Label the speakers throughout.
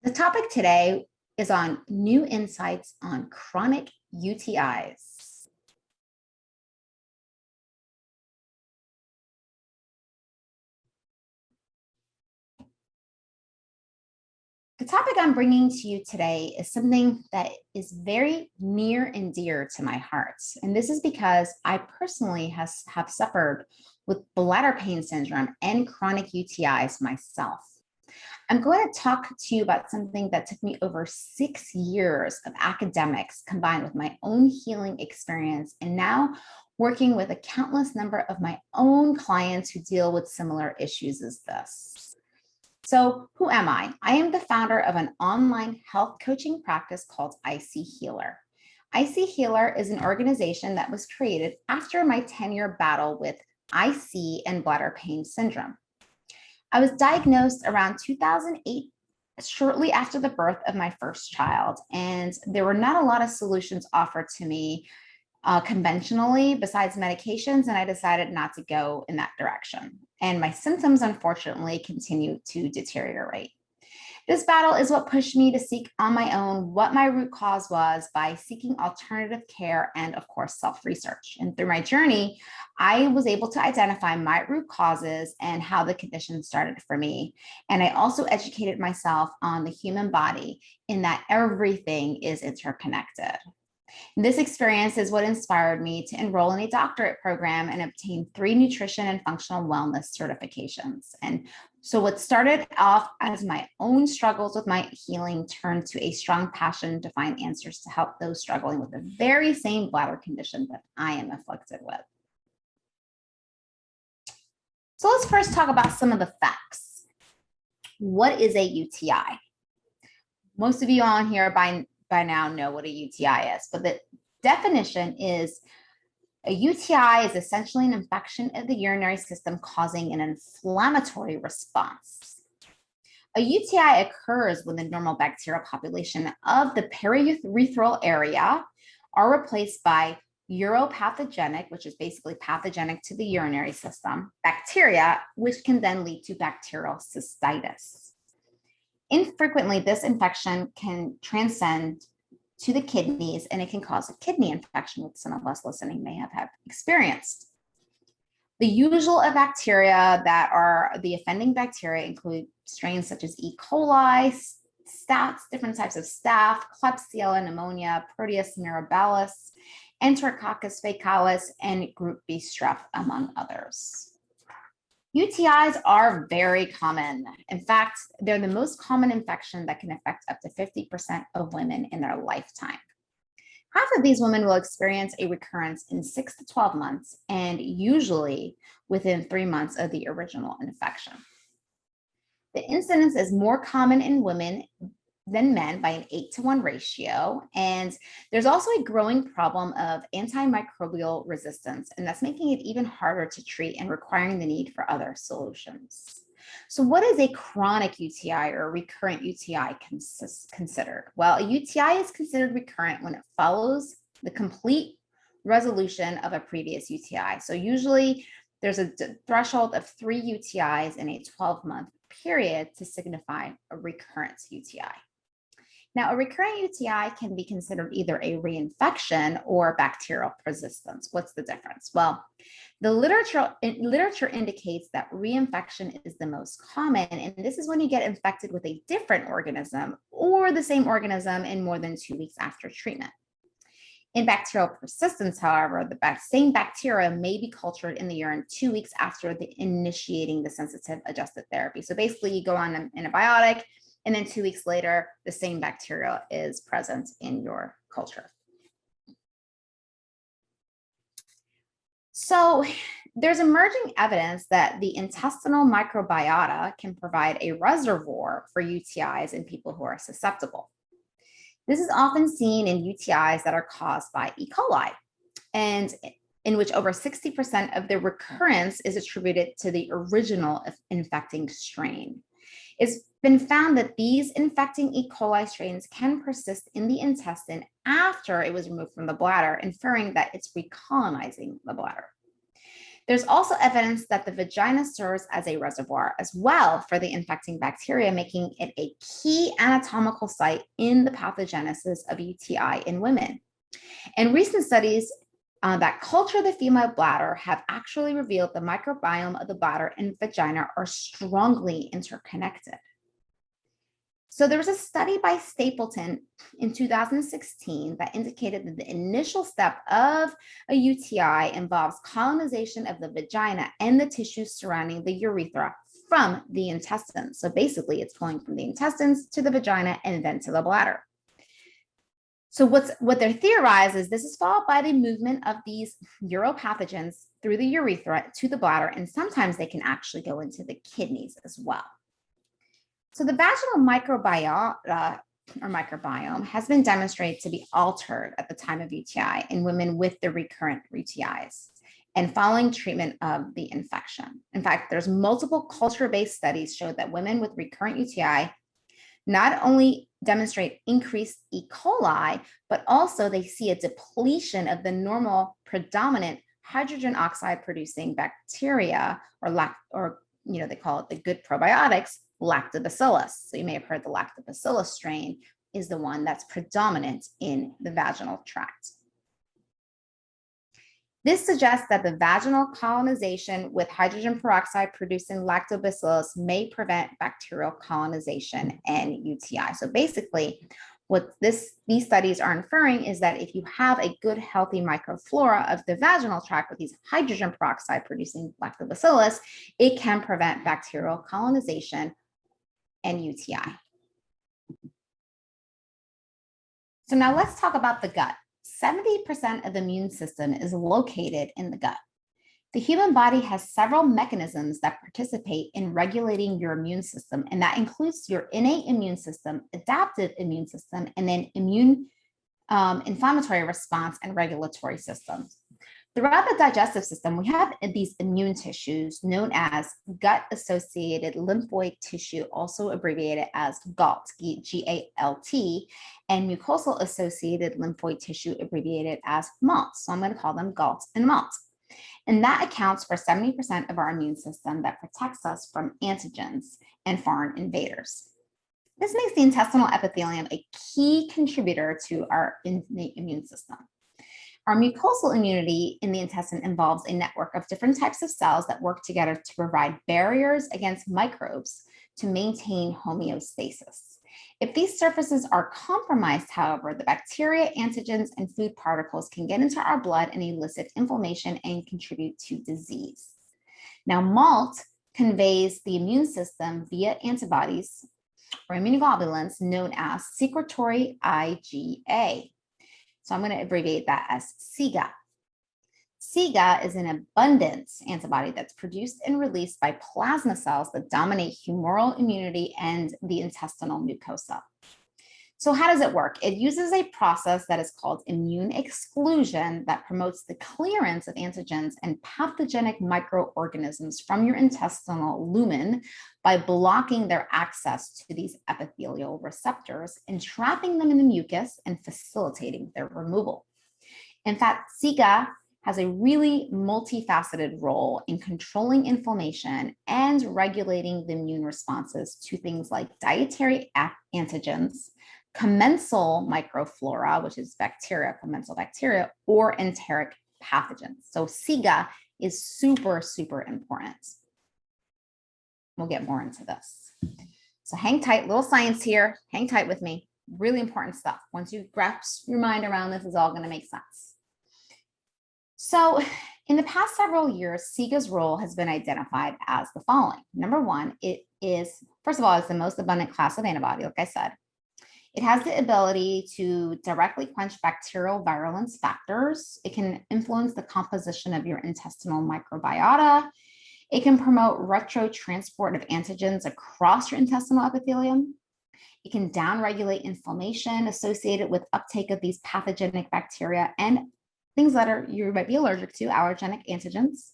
Speaker 1: The topic today is on new insights on chronic UTIs. The topic I'm bringing to you today is something that is very near and dear to my heart. And this is because I personally have suffered with bladder pain syndrome and chronic UTIs myself. I'm going to talk to you about something that took me over 6 years of academics combined with my own healing experience, and now working with a countless number of my own clients who deal with similar issues as this. So who am I? I am the founder of an online health coaching practice called IC Healer. IC Healer is an organization that was created after my 10-year battle with IC and bladder pain syndrome. I was diagnosed around 2008, shortly after the birth of my first child, and there were not a lot of solutions offered to me conventionally besides medications, and I decided not to go in that direction. And my symptoms, unfortunately, continued to deteriorate. This battle is what pushed me to seek on my own what my root cause was by seeking alternative care and, of course, self-research. And through my journey, I was able to identify my root causes and how the condition started for me. And I also educated myself on the human body in that everything is interconnected. This experience is what inspired me to enroll in a doctorate program and obtain 3 nutrition and functional wellness certifications. And so what started off as my own struggles with my healing turned to a strong passion to find answers to help those struggling with the very same bladder condition that I am afflicted with. So let's first talk about some of the facts. What is a UTI? Most of you on here by now know what a UTI is, but the definition is a UTI is essentially an infection of the urinary system causing an inflammatory response. A UTI occurs when the normal bacterial population of the periurethral area are replaced by uropathogenic, which is basically pathogenic to the urinary system, bacteria, which can then lead to bacterial cystitis. Infrequently, this infection can transcend to the kidneys, and it can cause a kidney infection, which some of us listening may have experienced. The usual bacteria that are the offending bacteria include strains such as E. coli, staph, different types of staph, Klebsiella pneumonia, Proteus mirabilis, Enterococcus faecalis, and group B strep, among others. UTIs are very common. In fact, they're the most common infection that can affect up to 50% of women in their lifetime. Half of these women will experience a recurrence in 6 to 12 months, and usually within 3 months of the original infection. The incidence is more common in women than men by an 8-to-1 ratio. And there's also a growing problem of antimicrobial resistance, and that's making it even harder to treat and requiring the need for other solutions. So what is a chronic UTI or recurrent UTI considered? Well, a UTI is considered recurrent when it follows the complete resolution of a previous UTI. So usually there's a threshold of 3 UTIs in a 12-month period to signify a recurrent UTI. Now, a recurrent UTI can be considered either a reinfection or bacterial persistence. What's the difference? Well, the literature indicates that reinfection is the most common, and this is when you get infected with a different organism or the same organism in more than 2 weeks after treatment. In bacterial persistence, however, the same bacteria may be cultured in the urine 2 weeks after initiating the sensitive adjusted therapy. So basically, you go on an antibiotic, and then 2 weeks later, the same bacteria is present in your culture. So there's emerging evidence that the intestinal microbiota can provide a reservoir for UTIs in people who are susceptible. This is often seen in UTIs that are caused by E. coli, and in which over 60% of the recurrence is attributed to the original infecting strain. It's been found that these infecting E. coli strains can persist in the intestine after it was removed from the bladder, inferring that it's recolonizing the bladder. There's also evidence that the vagina serves as a reservoir as well for the infecting bacteria, making it a key anatomical site in the pathogenesis of UTI in women. And recent studies that culture the female bladder have actually revealed the microbiome of the bladder and vagina are strongly interconnected. So there was a study by Stapleton in 2016 that indicated that the initial step of a UTI involves colonization of the vagina and the tissues surrounding the urethra from the intestines. So basically it's going from the intestines to the vagina and then to the bladder. So what they're theorized is this is followed by the movement of these uropathogens through the urethra to the bladder, and sometimes they can actually go into the kidneys as well. So the vaginal microbiome has been demonstrated to be altered at the time of UTI in women with the recurrent UTIs and following treatment of the infection. In fact, there's multiple culture-based studies show that women with recurrent UTI not only demonstrate increased E. coli, but also they see a depletion of the normal predominant hydrogen oxide producing bacteria, or they call it the good probiotics, lactobacillus. So you may have heard the lactobacillus strain is the one that's predominant in the vaginal tract. This suggests that the vaginal colonization with hydrogen peroxide producing lactobacillus may prevent bacterial colonization and UTI. So basically, what these studies are inferring is that if you have a good, healthy microflora of the vaginal tract with these hydrogen peroxide producing lactobacillus, it can prevent bacterial colonization and UTI. So now let's talk about the gut. 70% of the immune system is located in the gut. The human body has several mechanisms that participate in regulating your immune system, and that includes your innate immune system, adaptive immune system, and then immune inflammatory response and regulatory systems. Throughout the digestive system, we have these immune tissues known as gut-associated lymphoid tissue, also abbreviated as GALT, G-A-L-T, and mucosal-associated lymphoid tissue, abbreviated as MALT. So I'm going to call them GALT and MALT. And that accounts for 70% of our immune system that protects us from antigens and foreign invaders. This makes the intestinal epithelium a key contributor to our innate immune system. Our mucosal immunity in the intestine involves a network of different types of cells that work together to provide barriers against microbes to maintain homeostasis. If these surfaces are compromised, however, the bacteria, antigens, and food particles can get into our blood and elicit inflammation and contribute to disease. Now, MALT conveys the immune system via antibodies or immunoglobulins known as secretory IgA. So I'm going to abbreviate that as SIGA. SIGA is an abundant antibody that's produced and released by plasma cells that dominate humoral immunity and the intestinal mucosa. So how does it work? It uses a process that is called immune exclusion that promotes the clearance of antigens and pathogenic microorganisms from your intestinal lumen by blocking their access to these epithelial receptors, entrapping them in the mucus and facilitating their removal. In fact, SIGA has a really multifaceted role in controlling inflammation and regulating the immune responses to things like dietary antigens, commensal microflora, which is bacteria, commensal bacteria, or enteric pathogens. So SIGA is super, super important. We'll get more into this. So hang tight, little science here. Hang tight with me. Really important stuff. Once you grasp your mind around this, it's all going to make sense. So in the past several years, SIGA's role has been identified as the following. Number one, it is, first of all, it's the most abundant class of antibody, like I said. It has the ability to directly quench bacterial virulence factors. It can influence the composition of your intestinal microbiota. It can promote retro-transport of antigens across your intestinal epithelium. It can downregulate inflammation associated with uptake of these pathogenic bacteria and things that you might be allergic to, allergenic antigens.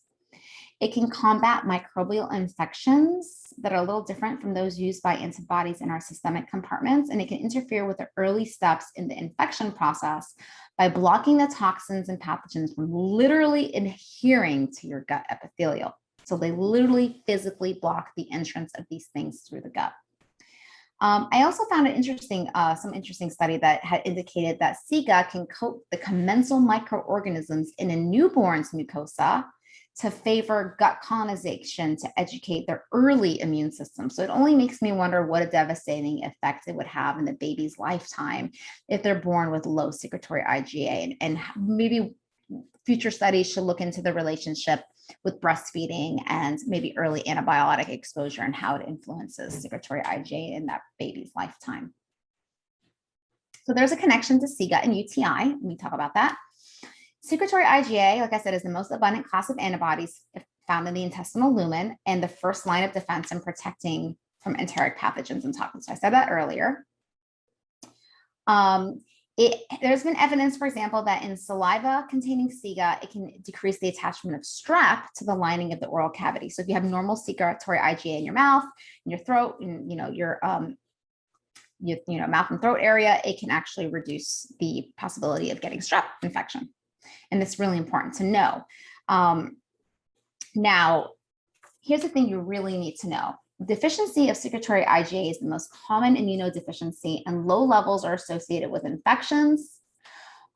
Speaker 1: It can combat microbial infections that are a little different from those used by antibodies in our systemic compartments, and it can interfere with the early steps in the infection process by blocking the toxins and pathogens from literally adhering to your gut epithelial. So they literally physically block the entrance of these things through the gut. I also found it interesting, some interesting study that had indicated that sea gut can coat the commensal microorganisms in a newborn's mucosa to favor gut colonization to educate their early immune system. So it only makes me wonder what a devastating effect it would have in the baby's lifetime if they're born with low secretory IgA. And maybe future studies should look into the relationship with breastfeeding and maybe early antibiotic exposure and how it influences secretory IgA in that baby's lifetime. So there's a connection to sea gut and UTI. Let me talk about that. Secretory IgA, like I said, is the most abundant class of antibodies found in the intestinal lumen and the first line of defense in protecting from enteric pathogens and toxins. So I said that earlier. There's been evidence, for example, that in saliva containing sea gut, it can decrease the attachment of strep to the lining of the oral cavity. So if you have normal secretory IgA in your mouth, in your throat, and your mouth and throat area, it can actually reduce the possibility of getting strep infection. And it's really important to know. Now, here's the thing you really need to know. Deficiency of secretory IgA is the most common immunodeficiency, and low levels are associated with infections,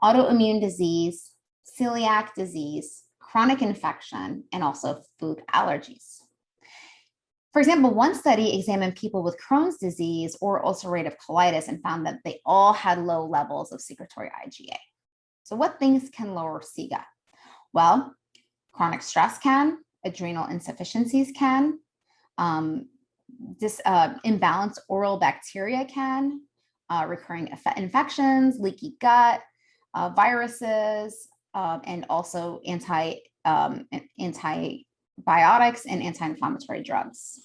Speaker 1: autoimmune disease, celiac disease, chronic infection, and also food allergies. For example, one study examined people with Crohn's disease or ulcerative colitis and found that they all had low levels of secretory IgA. So what things can lower sea gut? Well, chronic stress can, adrenal insufficiencies can, imbalanced oral bacteria can, recurring infections, leaky gut, viruses, and also antibiotics and anti-inflammatory drugs.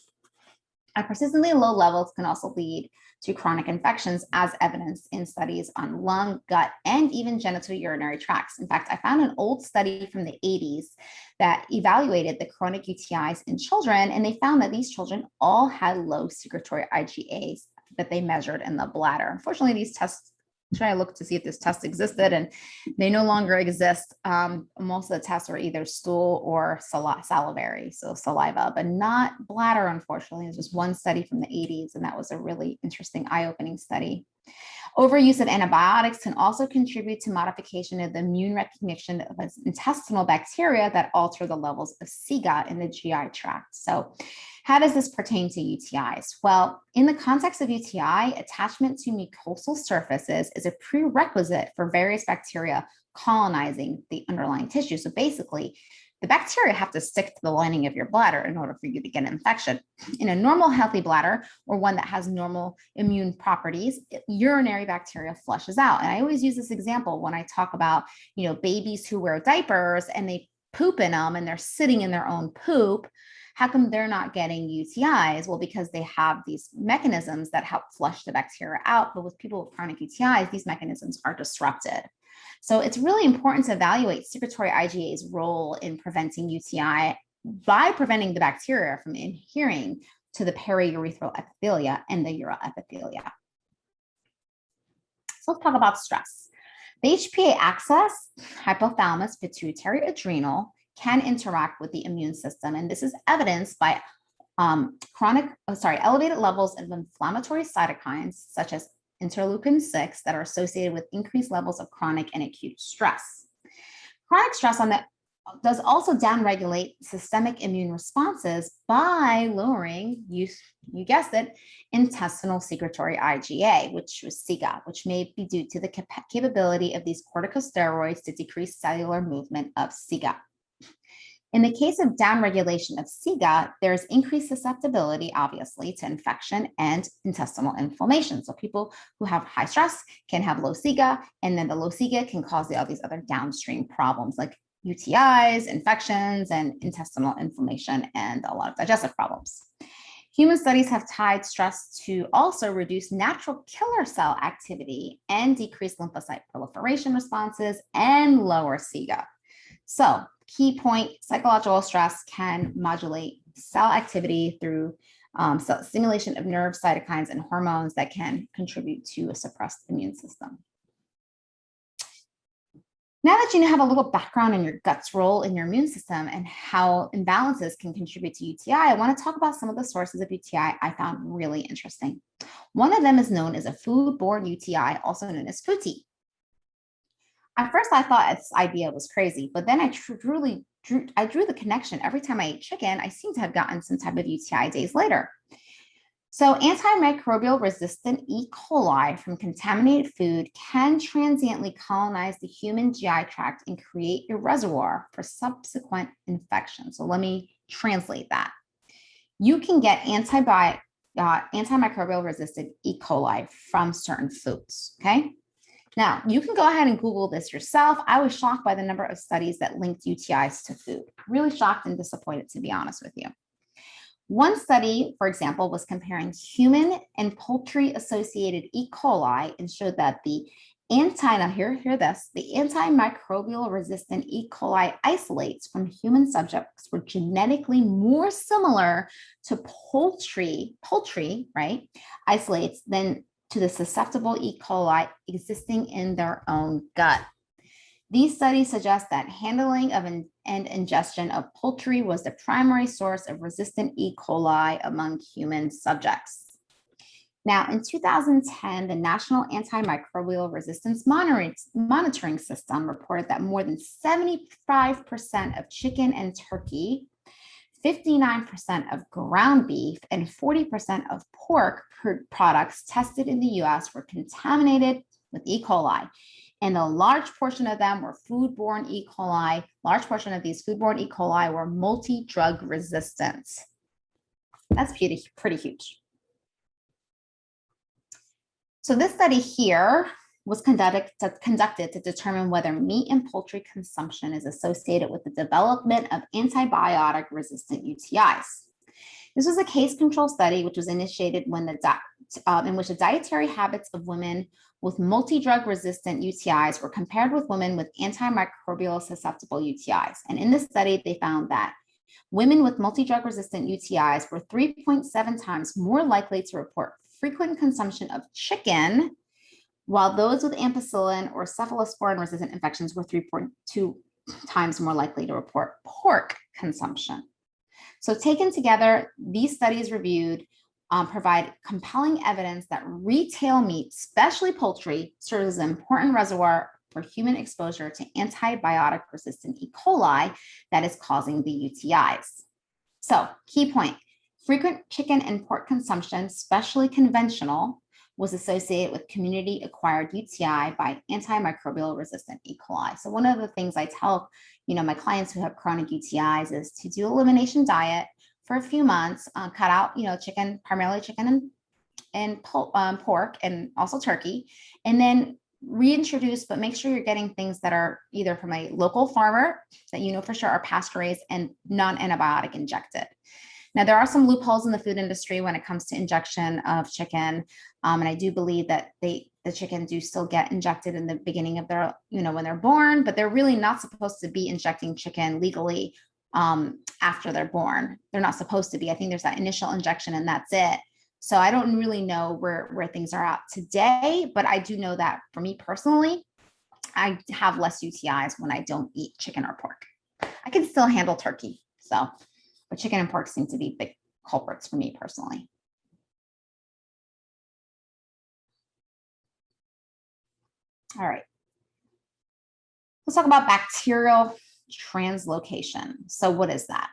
Speaker 1: Persistently low levels can also lead to chronic infections, as evidenced in studies on lung, gut, and even genitourinary tracts. In fact, I found an old study from the 80s that evaluated the chronic UTIs in children, and they found that these children all had low secretory IgAs that they measured in the bladder. Unfortunately, these tests, I looked to see if this test existed, and they no longer exist. Most of the tests were either stool or salivary, so saliva, but not bladder, unfortunately. There's just one study from the 80s, and that was a really interesting, eye-opening study. Overuse of antibiotics can also contribute to modification of the immune recognition of intestinal bacteria that alter the levels of sea gut in the GI tract. So how does this pertain to UTIs? Well, in the context of UTI, attachment to mucosal surfaces is a prerequisite for various bacteria colonizing the underlying tissue. So basically, the bacteria have to stick to the lining of your bladder in order for you to get an infection. In a normal, healthy bladder, or one that has normal immune properties, urinary bacteria flushes out. And I always use this example when I talk about, babies who wear diapers and they poop in them and they're sitting in their own poop. How come they're not getting UTIs? Well, because they have these mechanisms that help flush the bacteria out. But with people with chronic UTIs, these mechanisms are disrupted. So it's really important to evaluate secretory IgA's role in preventing UTI by preventing the bacteria from adhering to the periurethral epithelia and the uroepithelia. So let's talk about stress. The HPA axis, hypothalamus, pituitary, adrenal, can interact with the immune system, and this is evidenced by elevated levels of inflammatory cytokines such as interleukin-6 that are associated with increased levels of chronic and acute stress. Chronic stress does also downregulate systemic immune responses by lowering, you guessed it, intestinal secretory IgA, which was SIGA, which may be due to the capability of these corticosteroids to decrease cellular movement of SIGA. In the case of downregulation of SIGA, there is increased susceptibility, obviously, to infection and intestinal inflammation. So people who have high stress can have low SIGA, and then the low SIGA can cause all these other downstream problems like UTIs, infections, and intestinal inflammation, and a lot of digestive problems. Human studies have tied stress to also reduce natural killer cell activity and decrease lymphocyte proliferation responses and lower SIGA. So, key point, psychological stress can modulate cell activity through So stimulation of nerve cytokines and hormones that can contribute to a suppressed immune system. Now that you have a little background in your gut's role in your immune system and how imbalances can contribute to UTI, I want to talk about some of the sources of UTI I found really interesting. One of them is known as a foodborne UTI, also known as FUTI. At first, I thought this idea was crazy, but then I drew the connection. Every time I ate chicken, I seem to have gotten some type of UTI days later. So antimicrobial resistant E. coli from contaminated food can transiently colonize the human GI tract and create a reservoir for subsequent infection. So let me translate that. You can get antimicrobial resistant E. coli from certain foods, okay? Now, you can go ahead and Google this yourself. I was shocked by the number of studies that linked UTIs to food. Really shocked and disappointed, to be honest with you. One study, for example, was comparing human and poultry-associated E. coli and showed that the antimicrobial resistant E. coli isolates from human subjects were genetically more similar to poultry, right, isolates than to the susceptible E. coli existing in their own gut. These studies suggest that handling of and ingestion of poultry was the primary source of resistant E. coli among human subjects. Now, in 2010, the National Antimicrobial Resistance Monitoring System reported that more than 75% of chicken and turkey, 59% of ground beef, and 40% of pork products tested in the US were contaminated with E. coli. And a large portion of them were foodborne E. coli. Large portion of these foodborne E. coli were multi-drug resistant. That's pretty huge. So this study here was conducted to determine whether meat and poultry consumption is associated with the development of antibiotic resistant UTIs. This was a case control study which was initiated when in which the dietary habits of women with multi-drug resistant UTIs were compared with women with antimicrobial susceptible UTIs. And in this study, they found that women with multi-drug resistant UTIs were 3.7 times more likely to report frequent consumption of chicken, while those with ampicillin or cephalosporin resistant infections were 3.2 times more likely to report pork consumption. So taken together, these studies reviewed provide compelling evidence that retail meat, especially poultry, serves as an important reservoir for human exposure to antibiotic-resistant E. coli that is causing the UTIs. So, key point, frequent chicken and pork consumption, especially conventional, was associated with community-acquired UTI by antimicrobial-resistant E. coli. So one of the things I tell my clients who have chronic UTIs is to do elimination diet for a few months, cut out, chicken, primarily chicken and pork and also turkey, and then reintroduce, but make sure you're getting things that are either from a local farmer that for sure are pasture raised and non-antibiotic injected. Now, there are some loopholes in the food industry when it comes to injection of chicken. And I do believe that the chicken do still get injected in the beginning of their, when they're born, but they're really not supposed to be injecting chicken legally after they're born. They're not supposed to be. I think there's that initial injection and that's it. So I don't really know where things are at today, but I do know that for me personally, I have less UTIs when I don't eat chicken or pork. I can still handle turkey. But chicken and pork seem to be big culprits for me personally. All right. Let's talk about bacterial translocation. So what is that?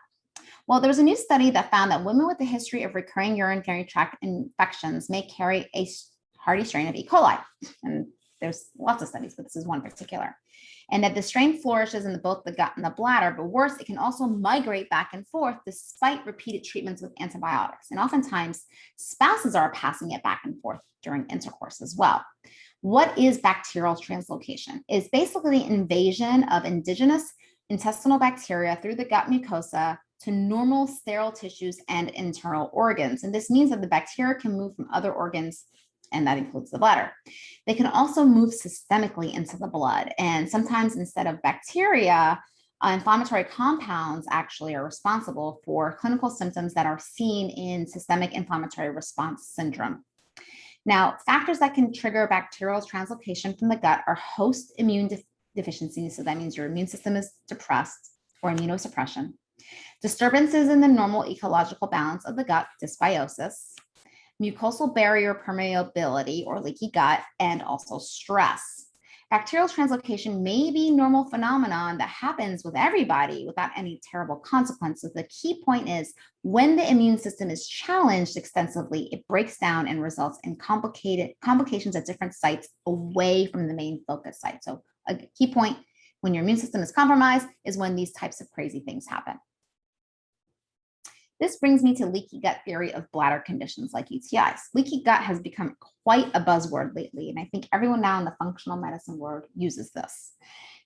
Speaker 1: Well, there's a new study that found that women with a history of recurring urinary tract infections may carry a hardy strain of E. coli. And there's lots of studies, but this is one particular. And that the strain flourishes in both the gut and the bladder, but worse, it can also migrate back and forth despite repeated treatments with antibiotics. And oftentimes, spouses are passing it back and forth during intercourse as well. What is bacterial translocation? It's basically the invasion of indigenous intestinal bacteria through the gut mucosa to normal sterile tissues and internal organs. And this means that the bacteria can move from other organs, and that includes the bladder. They can also move systemically into the blood. And sometimes instead of bacteria inflammatory compounds actually are responsible for clinical symptoms that are seen in systemic inflammatory response syndrome. Now, factors that can trigger bacterial translocation from the gut are host immune deficiencies. So that means your immune system is depressed or immunosuppression. Disturbances in the normal ecological balance of the gut, dysbiosis, mucosal barrier permeability or leaky gut, and also stress. Bacterial translocation may be a normal phenomenon that happens with everybody without any terrible consequences. The key point is when the immune system is challenged extensively, it breaks down and results in complications at different sites away from the main focus site. So a key point when your immune system is compromised is when these types of crazy things happen. This brings me to leaky gut theory of bladder conditions like UTIs. Leaky gut has become quite a buzzword lately, and I think everyone now in the functional medicine world uses this.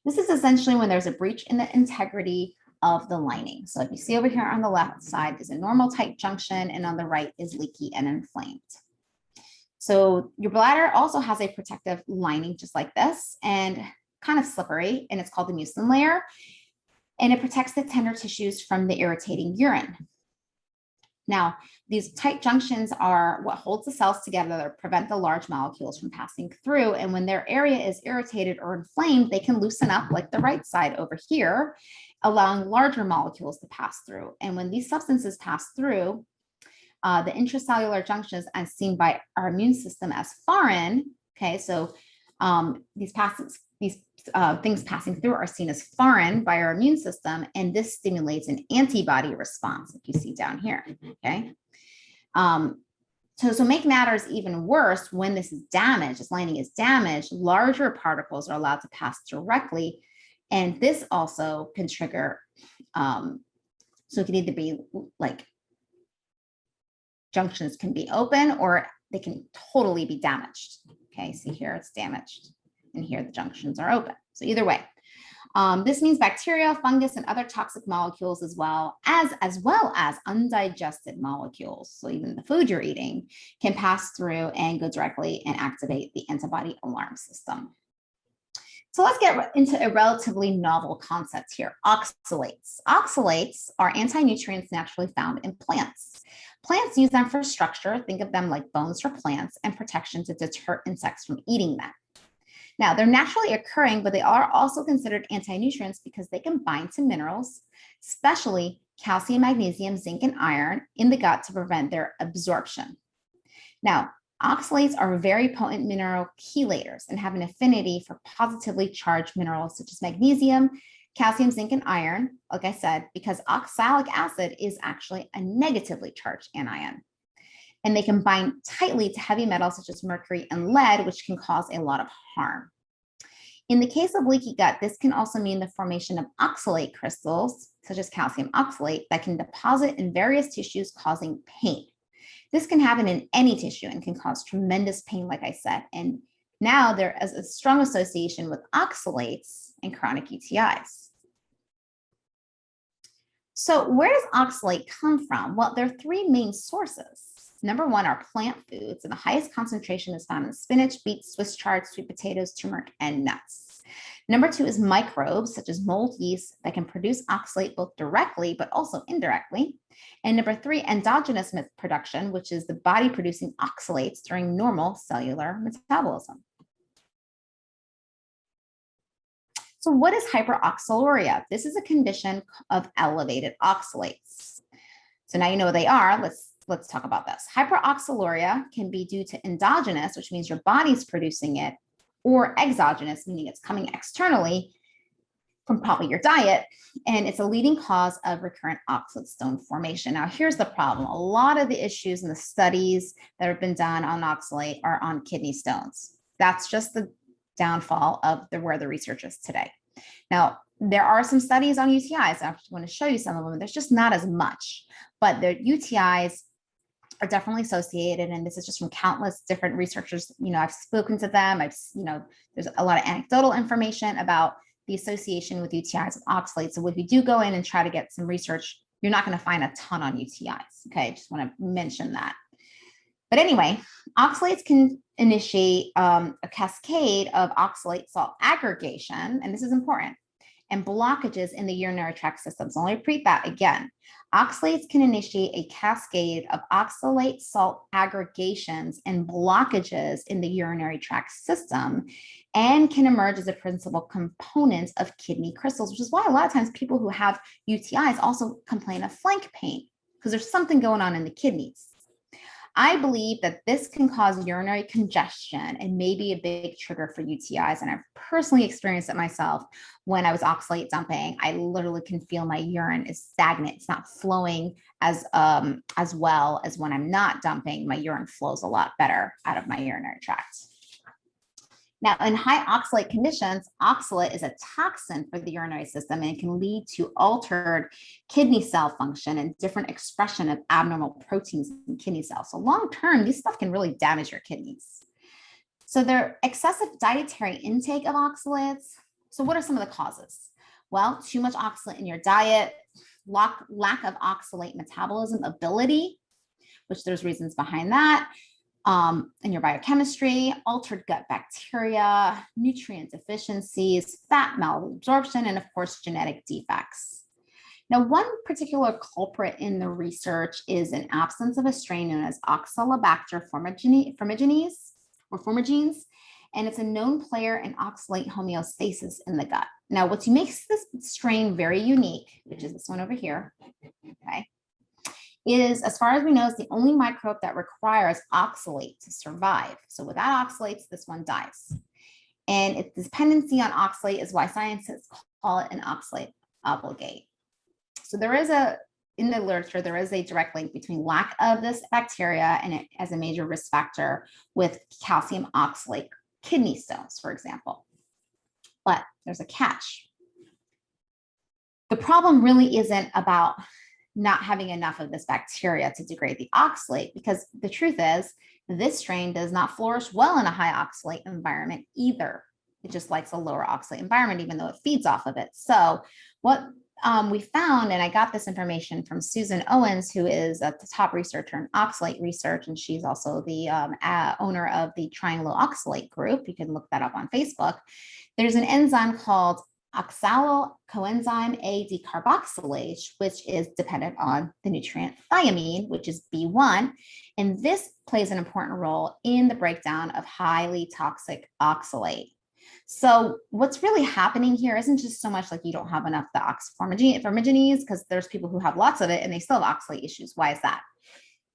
Speaker 1: This is essentially when there's a breach in the integrity of the lining. So if you see over here on the left side is a normal tight junction, and on the right is leaky and inflamed. So your bladder also has a protective lining just like this and kind of slippery, and it's called the mucin layer, and it protects the tender tissues from the irritating urine. Now, these tight junctions are what holds the cells together to prevent the large molecules from passing through. And when their area is irritated or inflamed, they can loosen up like the right side over here, allowing larger molecules to pass through. And when these substances pass through, the intracellular junctions as seen by our immune system as foreign, okay, so these things passing through are seen as foreign by our immune system, and this stimulates an antibody response, like you see down here, okay? So make matters even worse, when this is damaged, this lining is damaged, larger particles are allowed to pass directly, and this also can trigger, so it can either be like junctions can be open or they can totally be damaged, okay? See here, it's damaged. And here the junctions are open. So either way, this means bacteria, fungus, and other toxic molecules as well as undigested molecules. So even the food you're eating can pass through and go directly and activate the antibody alarm system. So let's get into a relatively novel concept here, oxalates. Oxalates are anti-nutrients naturally found in plants. Plants use them for structure, think of them like bones for plants, and protection to deter insects from eating them. Now, they're naturally occurring, but they are also considered anti-nutrients because they can bind to minerals, especially calcium, magnesium, zinc, and iron in the gut to prevent their absorption. Now, oxalates are very potent mineral chelators and have an affinity for positively charged minerals such as magnesium, calcium, zinc, and iron, like I said, because oxalic acid is actually a negatively charged anion. And they can bind tightly to heavy metals such as mercury and lead, which can cause a lot of harm. In the case of leaky gut, this can also mean the formation of oxalate crystals, such as calcium oxalate, that can deposit in various tissues, causing pain. This can happen in any tissue and can cause tremendous pain, like I said. And now there is a strong association with oxalates and chronic UTIs. So where does oxalate come from? Well, there are three main sources. Number one are plant foods, and the highest concentration is found in spinach, beets, Swiss chard, sweet potatoes, turmeric, and nuts. Number two is microbes, such as mold yeast, that can produce oxalate both directly but also indirectly. And number three, endogenous production, which is the body producing oxalates during normal cellular metabolism. So what is hyperoxaluria? This is a condition of elevated oxalates. So now you know what they are. Let's talk about this. Hyperoxaluria can be due to endogenous, which means your body's producing it, or exogenous, meaning it's coming externally from probably your diet, and it's a leading cause of recurrent oxalate stone formation. Now, here's the problem. A lot of the issues in the studies that have been done on oxalate are on kidney stones. That's just the downfall of where the research is today. Now, there are some studies on UTIs. I actually want to show you some of them. There's just not as much, but the UTIs are definitely associated, and this is just from countless different researchers. I've spoken to them. There's a lot of anecdotal information about the association with UTIs with oxalates. So if you do go in and try to get some research, you're not going to find a ton on UTIs. Okay, just want to mention that. But anyway, oxalates can initiate a cascade of oxalate salt aggregation, and this is important. and blockages in the urinary tract system. So I'll repeat that again. Oxalates can initiate a cascade of oxalate salt aggregations and blockages in the urinary tract system and can emerge as a principal component of kidney crystals, which is why a lot of times people who have UTIs also complain of flank pain because there's something going on in the kidneys. I believe that this can cause urinary congestion and may be a big trigger for UTIs. And I've personally experienced it myself when I was oxalate dumping. I literally can feel my urine is stagnant. It's not flowing as well as when I'm not dumping. My urine flows a lot better out of my urinary tract. Now, in high oxalate conditions, oxalate is a toxin for the urinary system and it can lead to altered kidney cell function and different expression of abnormal proteins in kidney cells. So long-term, this stuff can really damage your kidneys. So there excessive dietary intake of oxalates. So what are some of the causes? Well, too much oxalate in your diet, lack of oxalate metabolism ability, which there's reasons behind that. In your biochemistry, altered gut bacteria, nutrient deficiencies, fat malabsorption, and of course, genetic defects. Now, one particular culprit in the research is an absence of a strain known as Oxalobacter formigenes, and it's a known player in oxalate homeostasis in the gut. Now, what makes this strain very unique, which is this one over here, okay, is, as far as we know, is the only microbe that requires oxalate to survive. So without oxalates, this one dies. And its dependency on oxalate is why scientists call it an oxalate obligate. So there is in the literature, there is a direct link between lack of this bacteria and it as a major risk factor with calcium oxalate kidney stones, for example. But there's a catch. The problem really isn't about not having enough of this bacteria to degrade the oxalate, because the truth is this strain does not flourish well in a high oxalate environment either. It just likes a lower oxalate environment, even though it feeds off of it. So what we found, and I got this information from Susan Owens, who is the top researcher in oxalate research, and she's also the owner of the Chronic Low Oxalate Group. You can look that up on Facebook. There's an enzyme called oxalocoenzyme A decarboxylase, which is dependent on the nutrient thiamine, which is B1. And this plays an important role in the breakdown of highly toxic oxalate. So what's really happening here isn't just so much like you don't have enough the formigenes, because there's people who have lots of it and they still have oxalate issues. Why is that?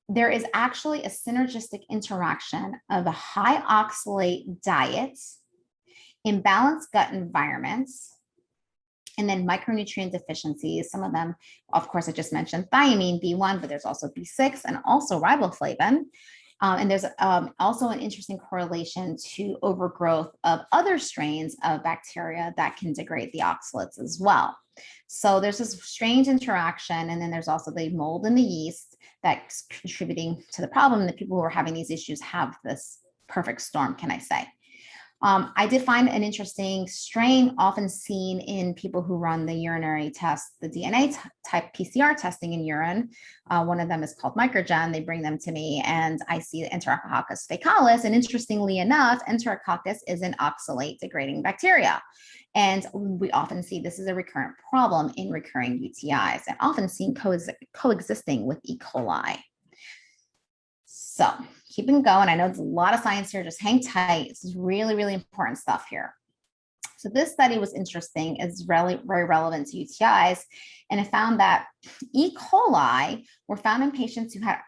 Speaker 1: There is actually a synergistic interaction of a high oxalate diet, imbalanced gut environments, and then micronutrient deficiencies. Some of them, of course, I just mentioned thiamine, B1, but there's also B6 and also riboflavin. And there's also an interesting correlation to overgrowth of other strains of bacteria that can degrade the oxalates as well. So there's this strange interaction. And then there's also the mold and the yeast that's contributing to the problem. The people who are having these issues have this perfect storm, can I say. I did find an interesting strain often seen in people who run the urinary test, the DNA type PCR testing in urine. One of them is called Microgen. They bring them to me and I see Enterococcus faecalis. And interestingly enough, Enterococcus is an oxalate degrading bacteria. And we often see this is a recurrent problem in recurring UTIs and often seen coexisting with E. coli. So keeping going, I know there's a lot of science here, just hang tight. This is really, really important stuff here. So this study was interesting, it's really very relevant to UTIs, and it found that E. coli were found in patients who had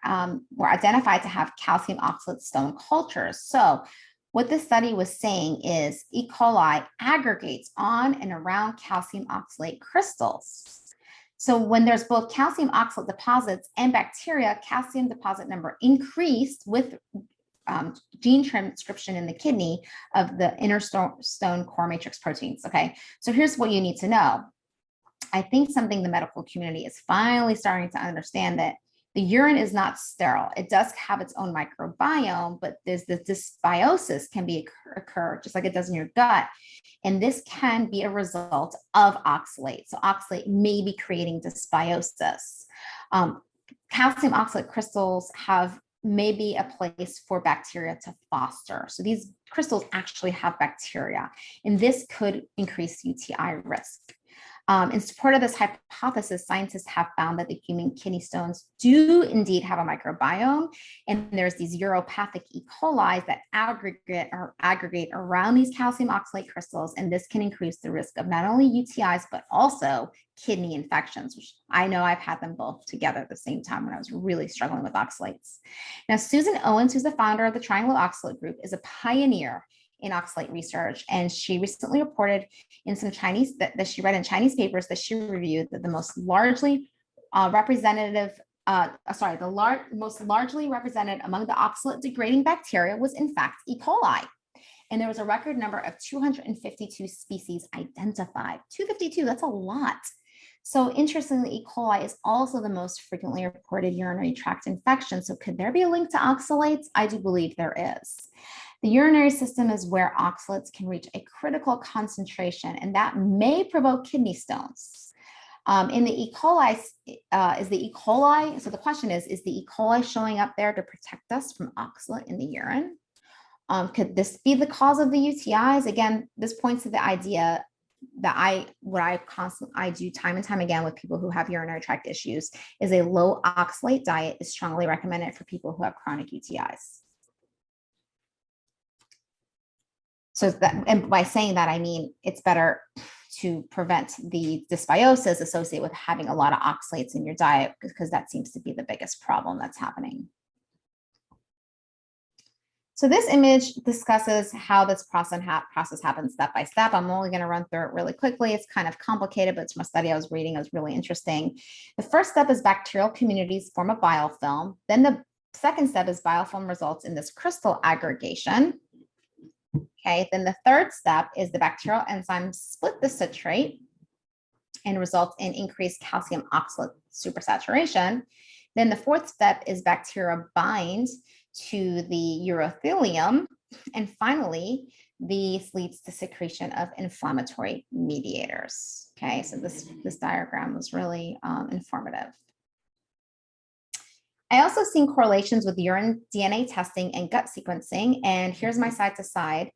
Speaker 1: were identified to have calcium oxalate stone cultures. So what this study was saying is E. coli aggregates on and around calcium oxalate crystals. So when there's both calcium oxalate deposits and bacteria, calcium deposit number increased with gene transcription in the kidney of the inner stone core matrix proteins. Okay, so here's what you need to know. I think something the medical community is finally starting to understand, that the urine is not sterile. It does have its own microbiome, but there's this dysbiosis can occur just like it does in your gut. And this can be a result of oxalate. So oxalate may be creating dysbiosis. Calcium oxalate crystals have maybe a place for bacteria to foster. So these crystals actually have bacteria, and this could increase UTI risk. In support of this hypothesis, scientists have found that the human kidney stones do indeed have a microbiome, and there's these uropathic E. coli that aggregate around these calcium oxalate crystals, and this can increase the risk of not only UTIs, but also kidney infections, which I know I've had them both together at the same time when I was really struggling with oxalates. Now, Susan Owens, who's the founder of the Chronic Low Oxalate Group, is a pioneer in oxalate research, and she recently reported in some Chinese that she read in Chinese papers that she reviewed that the most largely represented among the oxalate degrading bacteria was in fact E. coli. And there was a record number of 252 species identified. 252, that's a lot. So interestingly, E. coli is also the most frequently reported urinary tract infection. So could there be a link to oxalates? I do believe there is. The urinary system is where oxalates can reach a critical concentration, and that may provoke kidney stones. In the E. coli, is the E. coli, so the question is the E. coli showing up there to protect us from oxalate in the urine? Could this be the cause of the UTIs? Again, this points to the idea that I do time and time again with people who have urinary tract issues is a low oxalate diet is strongly recommended for people who have chronic UTIs. So that, and by saying that, I mean, it's better to prevent the dysbiosis associated with having a lot of oxalates in your diet, because that seems to be the biggest problem that's happening. So this image discusses how this process happens step by step. I'm only going to run through it really quickly. It's kind of complicated, but it's from a study I was reading. It was really interesting. The first step is bacterial communities form a biofilm. Then the second step is biofilm results in this crystal aggregation. Okay, then the third step is the bacterial enzymes split the citrate and results in increased calcium oxalate supersaturation. Then the fourth step is bacteria bind to the urothelium. And finally, this leads to secretion of inflammatory mediators. Okay, so this diagram was really informative. I also seen correlations with urine DNA testing and gut sequencing. And here's my side to side.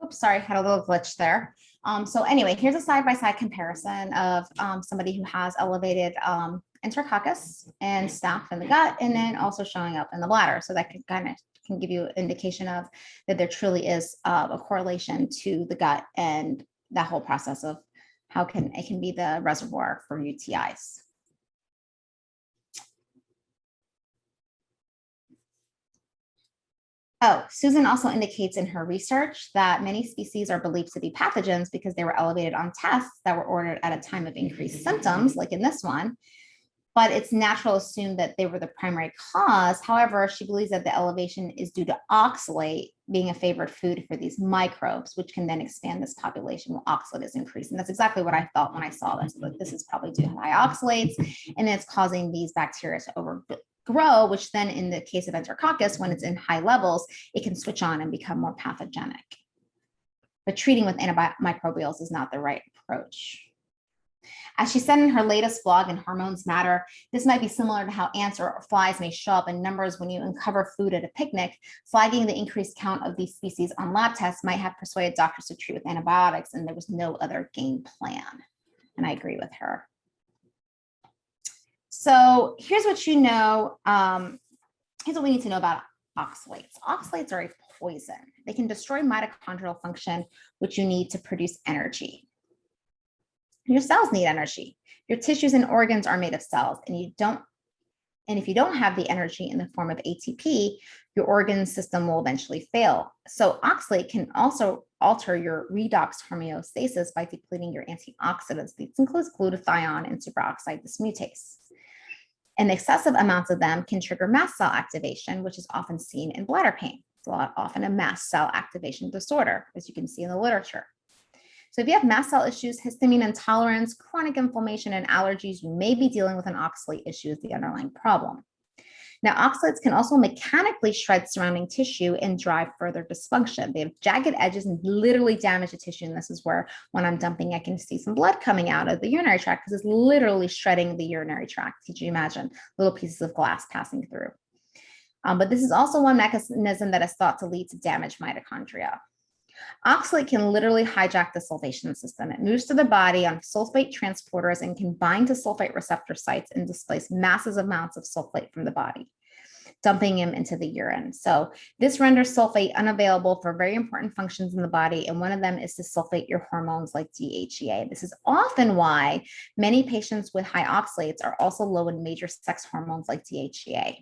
Speaker 1: Oops, sorry, had a little glitch there. So anyway, here's a side-by-side comparison of somebody who has elevated enterococcus and staph in the gut, and then also showing up in the bladder. So that can give you an indication of that there truly is a correlation to the gut and that whole process of how it can be the reservoir for UTIs. Oh, Susan also indicates in her research that many species are believed to be pathogens because they were elevated on tests that were ordered at a time of increased symptoms, like in this one. But it's natural to assume that they were the primary cause. However, she believes that the elevation is due to oxalate being a favored food for these microbes, which can then expand this population while oxalate is increased. And that's exactly what I thought when I saw this. But this is probably due to high oxalates, and it's causing these bacteria to overgrow, which then in the case of enterococcus, when it's in high levels, it can switch on and become more pathogenic. But treating with antimicrobials is not the right approach. As she said in her latest blog in Hormones Matter, this might be similar to how ants or flies may show up in numbers when you uncover food at a picnic. Flagging the increased count of these species on lab tests might have persuaded doctors to treat with antibiotics, and there was no other game plan. And I agree with her. So here's what you know. Here's what we need to know about oxalates. Oxalates are a poison. They can destroy mitochondrial function, which you need to produce energy. Your cells need energy. Your tissues and organs are made of cells, and if you don't have the energy in the form of ATP, your organ system will eventually fail. So oxalate can also alter your redox homeostasis by depleting your antioxidants. These includes glutathione and superoxide dismutase. And excessive amounts of them can trigger mast cell activation, which is often seen in bladder pain. It's often a mast cell activation disorder, as you can see in the literature. So if you have mast cell issues, histamine intolerance, chronic inflammation, and allergies, you may be dealing with an oxalate issue as the underlying problem. Now, oxalates can also mechanically shred surrounding tissue and drive further dysfunction. They have jagged edges and literally damage the tissue. And this is where, when I'm dumping, I can see some blood coming out of the urinary tract because it's literally shredding the urinary tract. Could you imagine little pieces of glass passing through? But this is also one mechanism that is thought to lead to damaged mitochondria. Oxalate can literally hijack the sulfation system. It moves through the body on sulfate transporters and can bind to sulfate receptor sites and displace massive amounts of sulfate from the body, dumping them into the urine. So this renders sulfate unavailable for very important functions in the body, and one of them is to sulfate your hormones like DHEA. This is often why many patients with high oxalates are also low in major sex hormones like DHEA.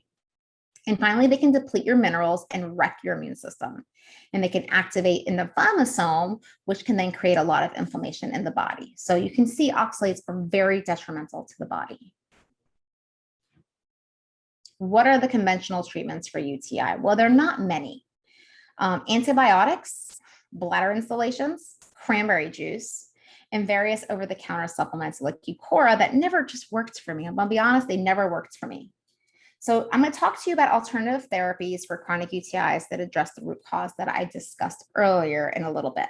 Speaker 1: And finally, they can deplete your minerals and wreck your immune system. And they can activate in the inflammasome, which can then create a lot of inflammation in the body. So you can see oxalates are very detrimental to the body. What are the conventional treatments for UTI? Well, there are not many. Antibiotics, bladder installations, cranberry juice, and various over-the-counter supplements like Eucora that never just worked for me. I'm gonna be honest, they never worked for me. So I'm going to talk to you about alternative therapies for chronic UTIs that address the root cause that I discussed earlier in a little bit.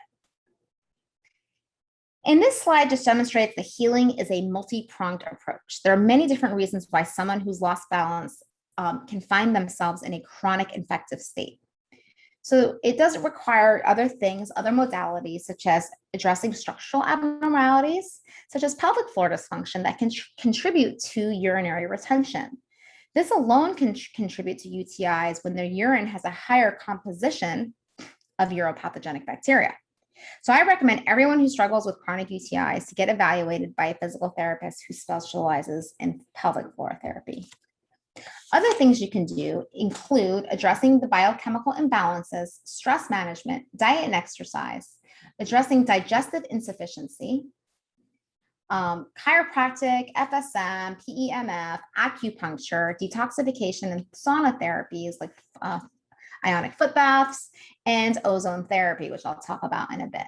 Speaker 1: And this slide just demonstrates that healing is a multi-pronged approach. There are many different reasons why someone who's lost balance can find themselves in a chronic infective state. So it doesn't require other things, other modalities, such as addressing structural abnormalities, such as pelvic floor dysfunction that can contribute to urinary retention. This alone can contribute to UTIs when their urine has a higher composition of uropathogenic bacteria. So I recommend everyone who struggles with chronic UTIs to get evaluated by a physical therapist who specializes in pelvic floor therapy. Other things you can do include addressing the biochemical imbalances, stress management, diet and exercise, addressing digestive insufficiency, chiropractic, FSM, PEMF, acupuncture, detoxification, and sauna therapies like ionic foot baths and ozone therapy, which I'll talk about in a bit.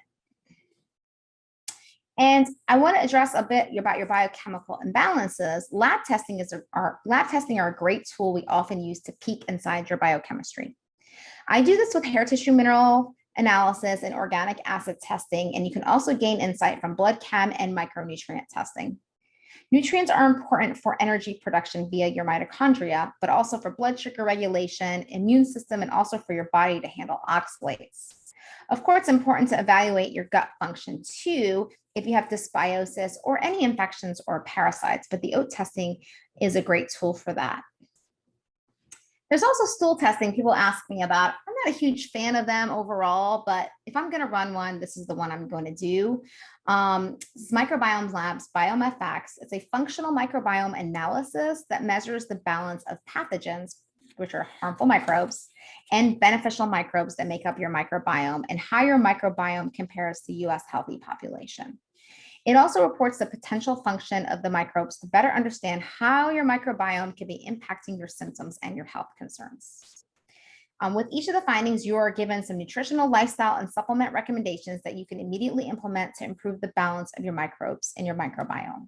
Speaker 1: And I want to address a bit about your biochemical imbalances. Lab testing are a great tool we often use to peek inside your biochemistry. I do this with hair tissue mineral analysis and organic acid testing, and you can also gain insight from blood chem and micronutrient testing. Nutrients are important for energy production via your mitochondria, but also for blood sugar regulation, immune system, and also for your body to handle oxalates. Of course, it's important to evaluate your gut function too if you have dysbiosis or any infections or parasites, but the OAT testing is a great tool for that. There's also stool testing people ask me about. I'm not a huge fan of them overall, but if I'm going to run one, this is the one I'm going to do. This is Microbiome Labs BiomeFX. It's a functional microbiome analysis that measures the balance of pathogens, which are harmful microbes, and beneficial microbes that make up your microbiome and how your microbiome compares to US healthy population. It also reports the potential function of the microbes to better understand how your microbiome can be impacting your symptoms and your health concerns. With each of the findings, you are given some nutritional, lifestyle, and supplement recommendations that you can immediately implement to improve the balance of your microbes and your microbiome.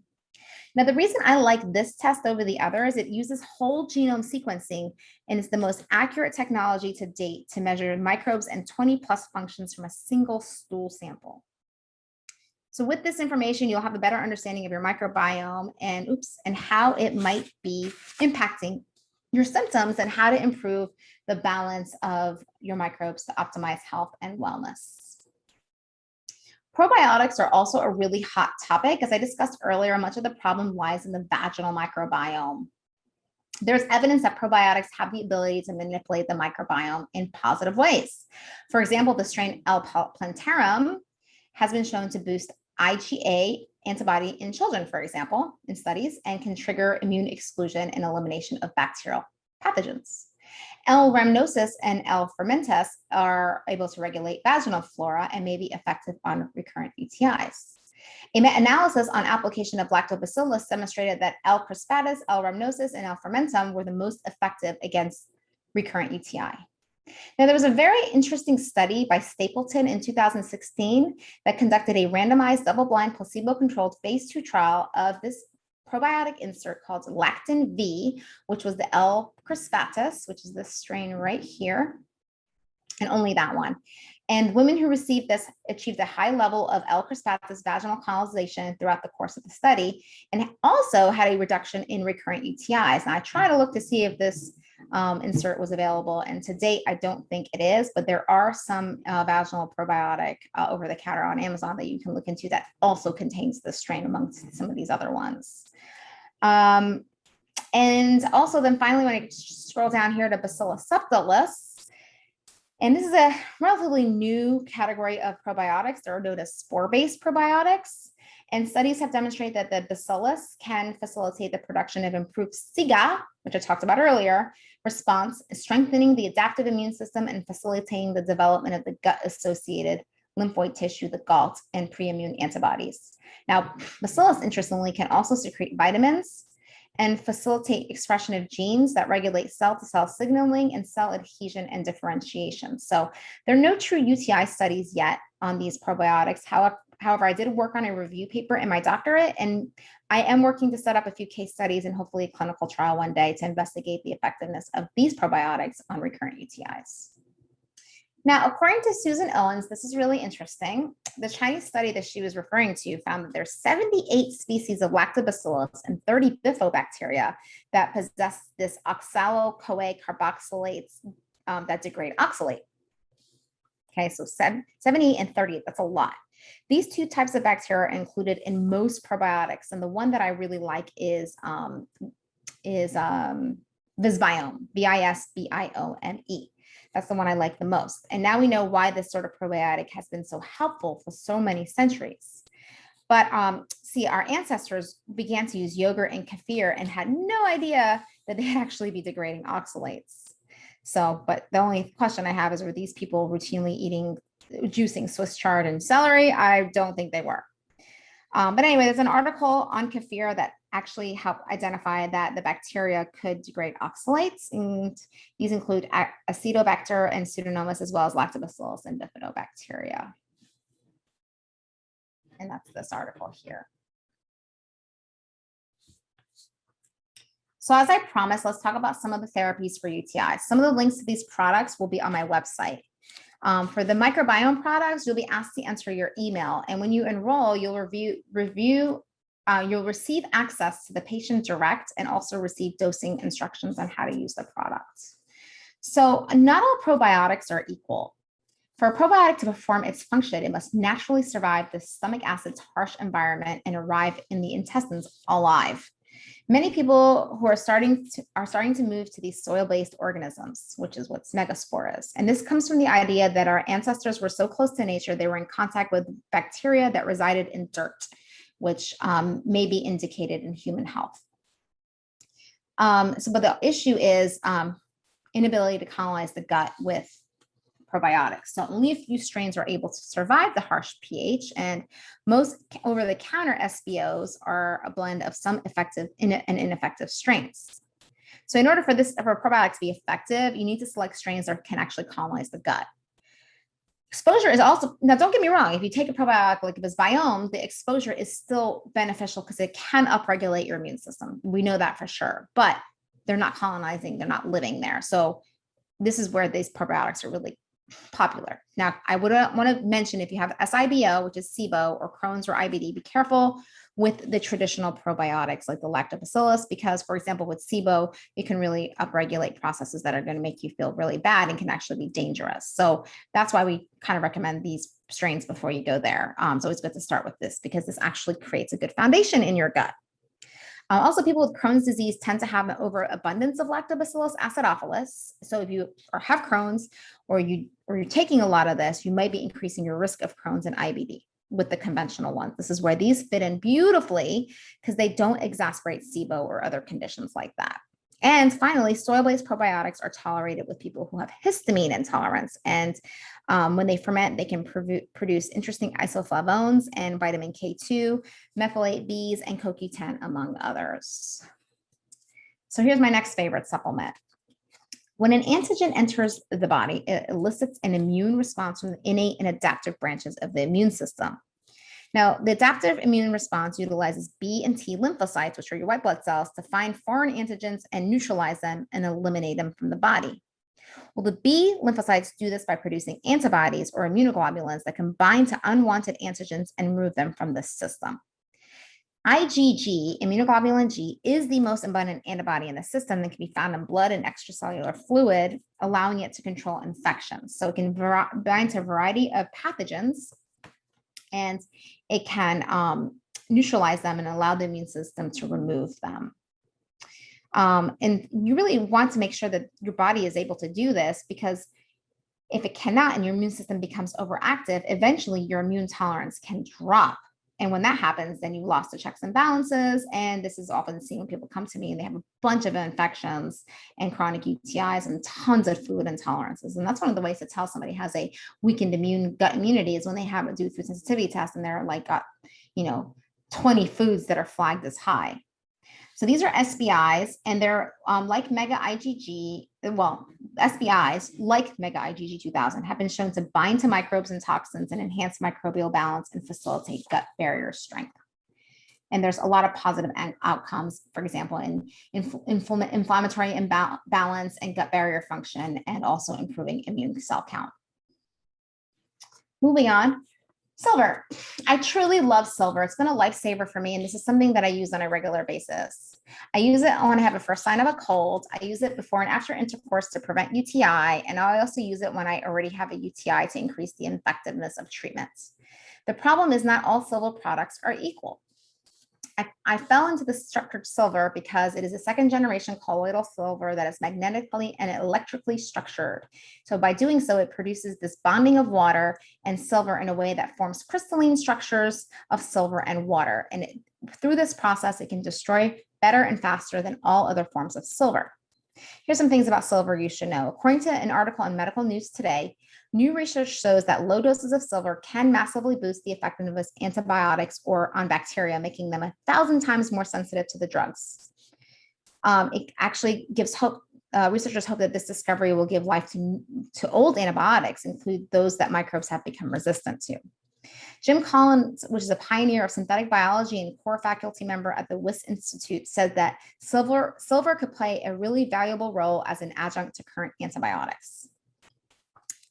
Speaker 1: Now, the reason I like this test over the other is it uses whole genome sequencing and is the most accurate technology to date to measure microbes and 20 plus functions from a single stool sample. So with this information, you'll have a better understanding of your microbiome and how it might be impacting your symptoms and how to improve the balance of your microbes to optimize health and wellness. Probiotics are also a really hot topic. As I discussed earlier, much of the problem lies in the vaginal microbiome. There's evidence that probiotics have the ability to manipulate the microbiome in positive ways. For example, the strain L. plantarum has been shown to boost IgA antibody in children, for example, in studies, and can trigger immune exclusion and elimination of bacterial pathogens. L. rhamnosus and L. fermentis are able to regulate vaginal flora and may be effective on recurrent UTIs. A meta-analysis on application of lactobacillus demonstrated that L. crispatus, L. rhamnosus, and L. fermentum were the most effective against recurrent UTI. Now, there was a very interesting study by Stapleton in 2016 that conducted a randomized double-blind placebo-controlled phase 2 trial of this probiotic insert called Lactin V, which was the L. crispatus, which is this strain right here, and only that one. And women who received this achieved a high level of L. crispatus vaginal colonization throughout the course of the study, and also had a reduction in recurrent UTIs. Now, I try to look to see if this insert was available, and to date, I don't think it is, but there are some vaginal probiotic over the counter on Amazon that you can look into that also contains this strain amongst some of these other ones. And also then finally, when I scroll down here to Bacillus subtilis, and this is a relatively new category of probiotics. They're known as spore-based probiotics. And studies have demonstrated that the bacillus can facilitate the production of improved SIGA, which I talked about earlier, response, strengthening the adaptive immune system and facilitating the development of the gut-associated lymphoid tissue, the GALT, and pre-immune antibodies. Now, bacillus, interestingly, can also secrete vitamins and facilitate expression of genes that regulate cell-to-cell signaling and cell adhesion and differentiation. So there are no true UTI studies yet on these probiotics. However, I did work on a review paper in my doctorate, and I am working to set up a few case studies and hopefully a clinical trial one day to investigate the effectiveness of these probiotics on recurrent UTIs. Now, according to Susan Owens, this is really interesting. The Chinese study that she was referring to found that there's 78 species of lactobacillus and 30 bifidobacteria that possess this oxalo-CoA carboxylates that degrade oxalate. Okay, so 70 and 30, that's a lot. These two types of bacteria are included in most probiotics, and the one that I really like is Visbiome, Visbiome. That's the one I like the most. And now we know why this sort of probiotic has been so helpful for so many centuries. But see, our ancestors began to use yogurt and kefir and had no idea that they'd actually be degrading oxalates. So, but the only question I have is, were these people routinely juicing Swiss chard and celery? I don't think they were. But anyway, there's an article on kefir that actually helped identify that the bacteria could degrade oxalates, and these include Acetobacter and Pseudomonas, as well as lactobacillus and bifidobacteria. And that's this article here. So as I promised, let's talk about some of the therapies for UTI. Some of the links to these products will be on my website. For the microbiome products, you'll be asked to enter your email, and when you enroll, you'll you'll receive access to the patient direct and also receive dosing instructions on how to use the product. So not all probiotics are equal. For a probiotic to perform its function, it must naturally survive the stomach acid's harsh environment and arrive in the intestines alive. Many people who are starting to move to these soil-based organisms, which is what megaspore is. And this comes from the idea that our ancestors were so close to nature, they were in contact with bacteria that resided in dirt, which may be indicated in human health. But the issue is inability to colonize the gut with probiotics. So only a few strains are able to survive the harsh pH, and most over-the-counter SBOs are a blend of some effective and ineffective strains. So in order for a probiotic to be effective, you need to select strains that can actually colonize the gut. Exposure is also, now don't get me wrong, if you take a probiotic like Visbiome, the exposure is still beneficial because it can upregulate your immune system. We know that for sure, but they're not colonizing, they're not living there. So this is where these probiotics are really popular. Now, I would want to mention, if you have SIBO, which is SIBO, or Crohn's or IBD, be careful with the traditional probiotics like the lactobacillus, because, for example, with SIBO, it can really upregulate processes that are going to make you feel really bad and can actually be dangerous. So that's why we kind of recommend these strains before you go there. It's always good to start with this because this actually creates a good foundation in your gut. Also, people with Crohn's disease tend to have an overabundance of Lactobacillus acidophilus. So if you have Crohn's or you're taking a lot of this, you might be increasing your risk of Crohn's and IBD with the conventional ones. This is where these fit in beautifully because they don't exacerbate SIBO or other conditions like that. And finally, soil-based probiotics are tolerated with people who have histamine intolerance. And when they ferment, they can produce interesting isoflavones and vitamin K2, methylate Bs, and CoQ10, among others. So here's my next favorite supplement. When an antigen enters the body, it elicits an immune response from the innate and adaptive branches of the immune system. Now, the adaptive immune response utilizes B and T lymphocytes, which are your white blood cells, to find foreign antigens and neutralize them and eliminate them from the body. Well, the B lymphocytes do this by producing antibodies or immunoglobulins that can bind to unwanted antigens and remove them from the system. IgG, immunoglobulin G, is the most abundant antibody in the system that can be found in blood and extracellular fluid, allowing it to control infections. So it can bind to a variety of pathogens, and it can neutralize them and allow the immune system to remove them. And you really want to make sure that your body is able to do this, because if it cannot and your immune system becomes overactive, eventually your immune tolerance can drop. And when that happens, then you lost the checks and balances. And this is often seen when people come to me and they have a bunch of infections and chronic UTIs and tons of food intolerances. And that's one of the ways to tell somebody has a weakened gut immunity is when they have a food sensitivity test and they're like got, 20 foods that are flagged as high. So these are SBIs, and they're like mega IgG. Well, SBIs like mega IgG 2000 have been shown to bind to microbes and toxins and enhance microbial balance and facilitate gut barrier strength. And there's a lot of positive outcomes, for example, in inflammatory imbalance and gut barrier function, and also improving immune cell count. Moving on. Silver. I truly love silver. It's been a lifesaver for me, and this is something that I use on a regular basis. I use it when I have a first sign of a cold. I use it before and after intercourse to prevent UTI, and I also use it when I already have a UTI to increase the effectiveness of treatments. The problem is not all silver products are equal. I fell into the structured silver because it is a second generation colloidal silver that is magnetically and electrically structured. So by doing so, it produces this bonding of water and silver in a way that forms crystalline structures of silver and water. And through this process, it can destroy better and faster than all other forms of silver. Here's some things about silver you should know. According to an article in Medical News Today, new research shows that low doses of silver can massively boost the effectiveness of antibiotics or on bacteria, making them 1,000 times more sensitive to the drugs. It actually gives hope. Researchers hope that this discovery will give life to old antibiotics, include those that microbes have become resistant to. Jim Collins, which is a pioneer of synthetic biology and core faculty member at the Wyss Institute, said that silver could play a really valuable role as an adjunct to current antibiotics.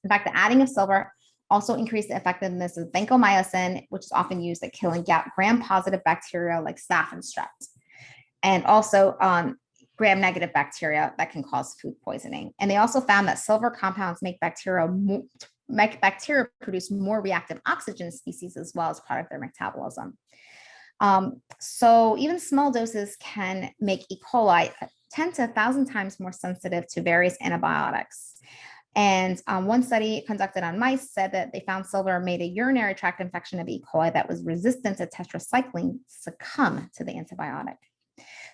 Speaker 1: In fact, the adding of silver also increased the effectiveness of vancomycin, which is often used at killing gram-positive bacteria like staph and strep, and also gram-negative bacteria that can cause food poisoning. And they also found that silver compounds make bacteria produce more reactive oxygen species as well as part of their metabolism. So even small doses can make E. coli 10 to 1,000 times more sensitive to various antibiotics. And one study conducted on mice said that they found silver made a urinary tract infection of E. coli that was resistant to tetracycline succumb to the antibiotic.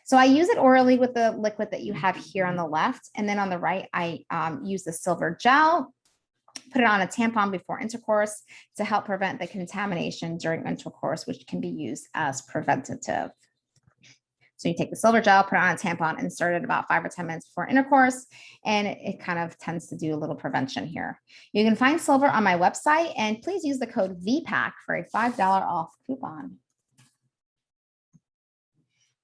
Speaker 1: So I use it orally with the liquid that you have here on the left. And then on the right, I use the silver gel, put it on a tampon before intercourse to help prevent the contamination during intercourse, which can be used as preventative. So you take the silver gel, put it on a tampon, insert it about 5 or 10 minutes before intercourse, and it kind of tends to do a little prevention here. You can find silver on my website, and please use the code VPAC for a $5 off coupon.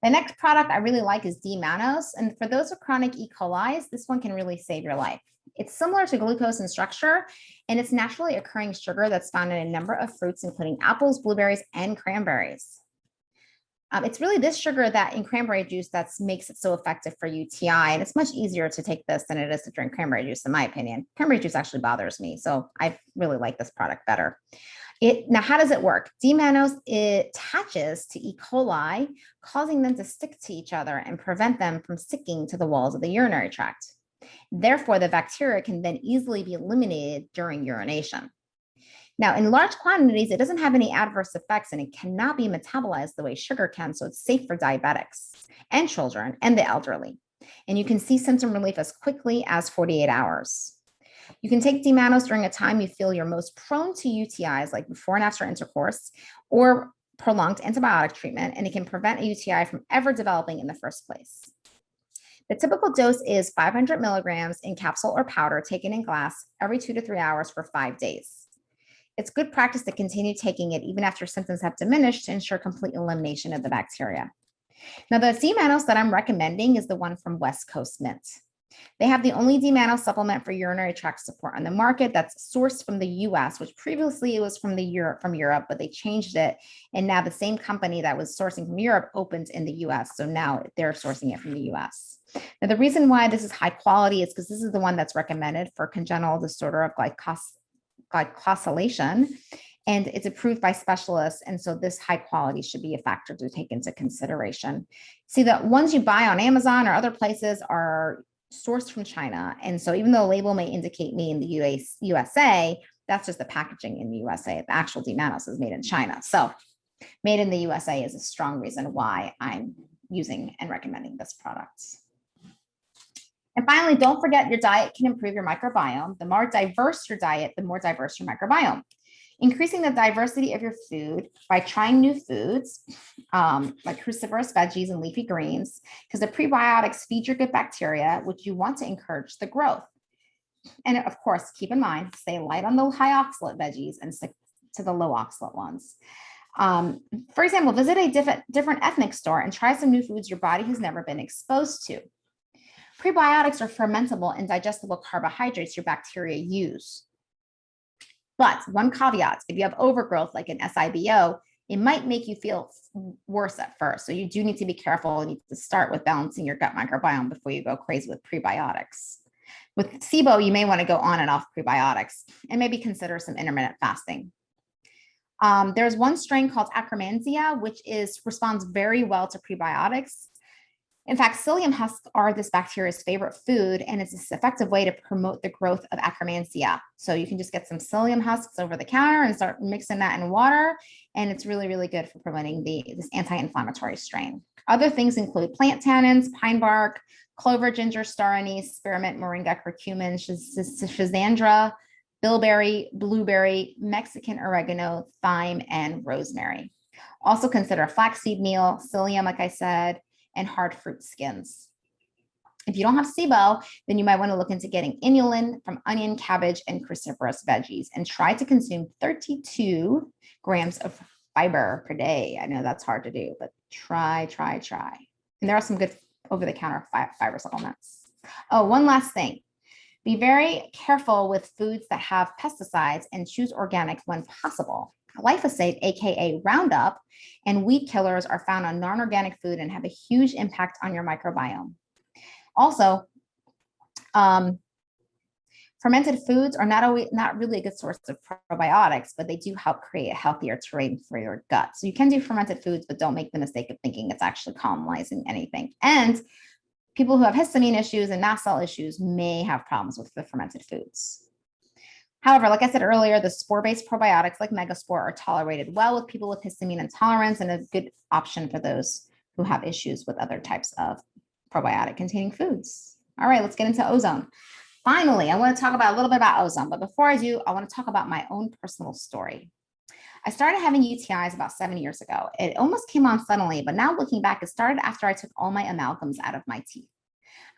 Speaker 1: The next product I really like is D-mannose, and for those with chronic E. coli, this one can really save your life. It's similar to glucose in structure, and it's naturally occurring sugar that's found in a number of fruits, including apples, blueberries, and cranberries. It's really this sugar that in cranberry juice that makes it so effective for UTI, and it's much easier to take this than it is to drink cranberry juice, in my opinion. Cranberry juice actually bothers me, so I really like this product better. Now, how does it work? D-mannose attaches to E. coli, causing them to stick to each other and prevent them from sticking to the walls of the urinary tract. Therefore, the bacteria can then easily be eliminated during urination. Now, in large quantities, it doesn't have any adverse effects and it cannot be metabolized the way sugar can, so it's safe for diabetics and children and the elderly. And you can see symptom relief as quickly as 48 hours. You can take D-mannose during a time you feel you're most prone to UTIs, like before and after intercourse, or prolonged antibiotic treatment, and it can prevent a UTI from ever developing in the first place. The typical dose is 500 milligrams in capsule or powder taken in glass every 2 to 3 hours for 5 days. It's good practice to continue taking it even after symptoms have diminished to ensure complete elimination of the bacteria. Now, the D-mannose that I'm recommending is the one from West Coast Mint. They have the only D-mannose supplement for urinary tract support on the market that's sourced from the US, which previously it was from Europe, but they changed it. And now the same company that was sourcing from Europe opened in the US. So now they're sourcing it from the US. Now, the reason why this is high quality is because this is the one that's recommended for congenital disorder of glycosylation, and it's approved by specialists. And so this high quality should be a factor to take into consideration. See, the ones you buy on Amazon or other places are sourced from China. And so even though the label may indicate made in the USA, that's just the packaging in the USA. The actual D-mannose is made in China. So made in the USA is a strong reason why I'm using and recommending this product. And finally, don't forget your diet can improve your microbiome. The more diverse your diet, the more diverse your microbiome. Increasing the diversity of your food by trying new foods like cruciferous veggies and leafy greens, because the prebiotics feed your good bacteria, which you want to encourage the growth. And of course, keep in mind, stay light on the high oxalate veggies and stick to the low oxalate ones. For example, visit a different ethnic store and try some new foods your body has never been exposed to. Prebiotics are fermentable and digestible carbohydrates your bacteria use. But one caveat, if you have overgrowth like an SIBO, it might make you feel worse at first. So you do need to be careful. You need to start with balancing your gut microbiome before you go crazy with prebiotics. With SIBO, you may want to go on and off prebiotics and maybe consider some intermittent fasting. There's one strain called Akkermansia, which responds very well to prebiotics. In fact, psyllium husks are this bacteria's favorite food, and it's an effective way to promote the growth of Akkermansia. So you can just get some psyllium husks over the counter and start mixing that in water, and it's really, really good for promoting this anti-inflammatory strain. Other things include plant tannins, pine bark, clover, ginger, star anise, spearmint, moringa, curcumin, schizandra, bilberry, blueberry, Mexican oregano, thyme, and rosemary. Also consider flaxseed meal, psyllium, like I said, and hard fruit skins. If you don't have SIBO, then you might want to look into getting inulin from onion, cabbage, and cruciferous veggies, and try to consume 32 grams of fiber per day. I know that's hard to do, but try. And there are some good over-the-counter fiber supplements. Oh, one last thing. Be very careful with foods that have pesticides and choose organic when possible. Glyphosate, aka Roundup, and weed killers are found on non-organic food and have a huge impact on your microbiome. Also, fermented foods are not really a good source of probiotics, but they do help create a healthier terrain for your gut. So you can do fermented foods, but don't make the mistake of thinking it's actually colonizing anything. And people who have histamine issues and mast cell issues may have problems with the fermented foods. However, like I said earlier, the spore-based probiotics like Megaspore are tolerated well with people with histamine intolerance and a good option for those who have issues with other types of probiotic-containing foods. All right, let's get into ozone. Finally, I want to talk about a little bit about ozone, but before I do, I want to talk about my own personal story. I started having UTIs about 7 years ago. It almost came on suddenly, but now looking back, it started after I took all my amalgams out of my teeth.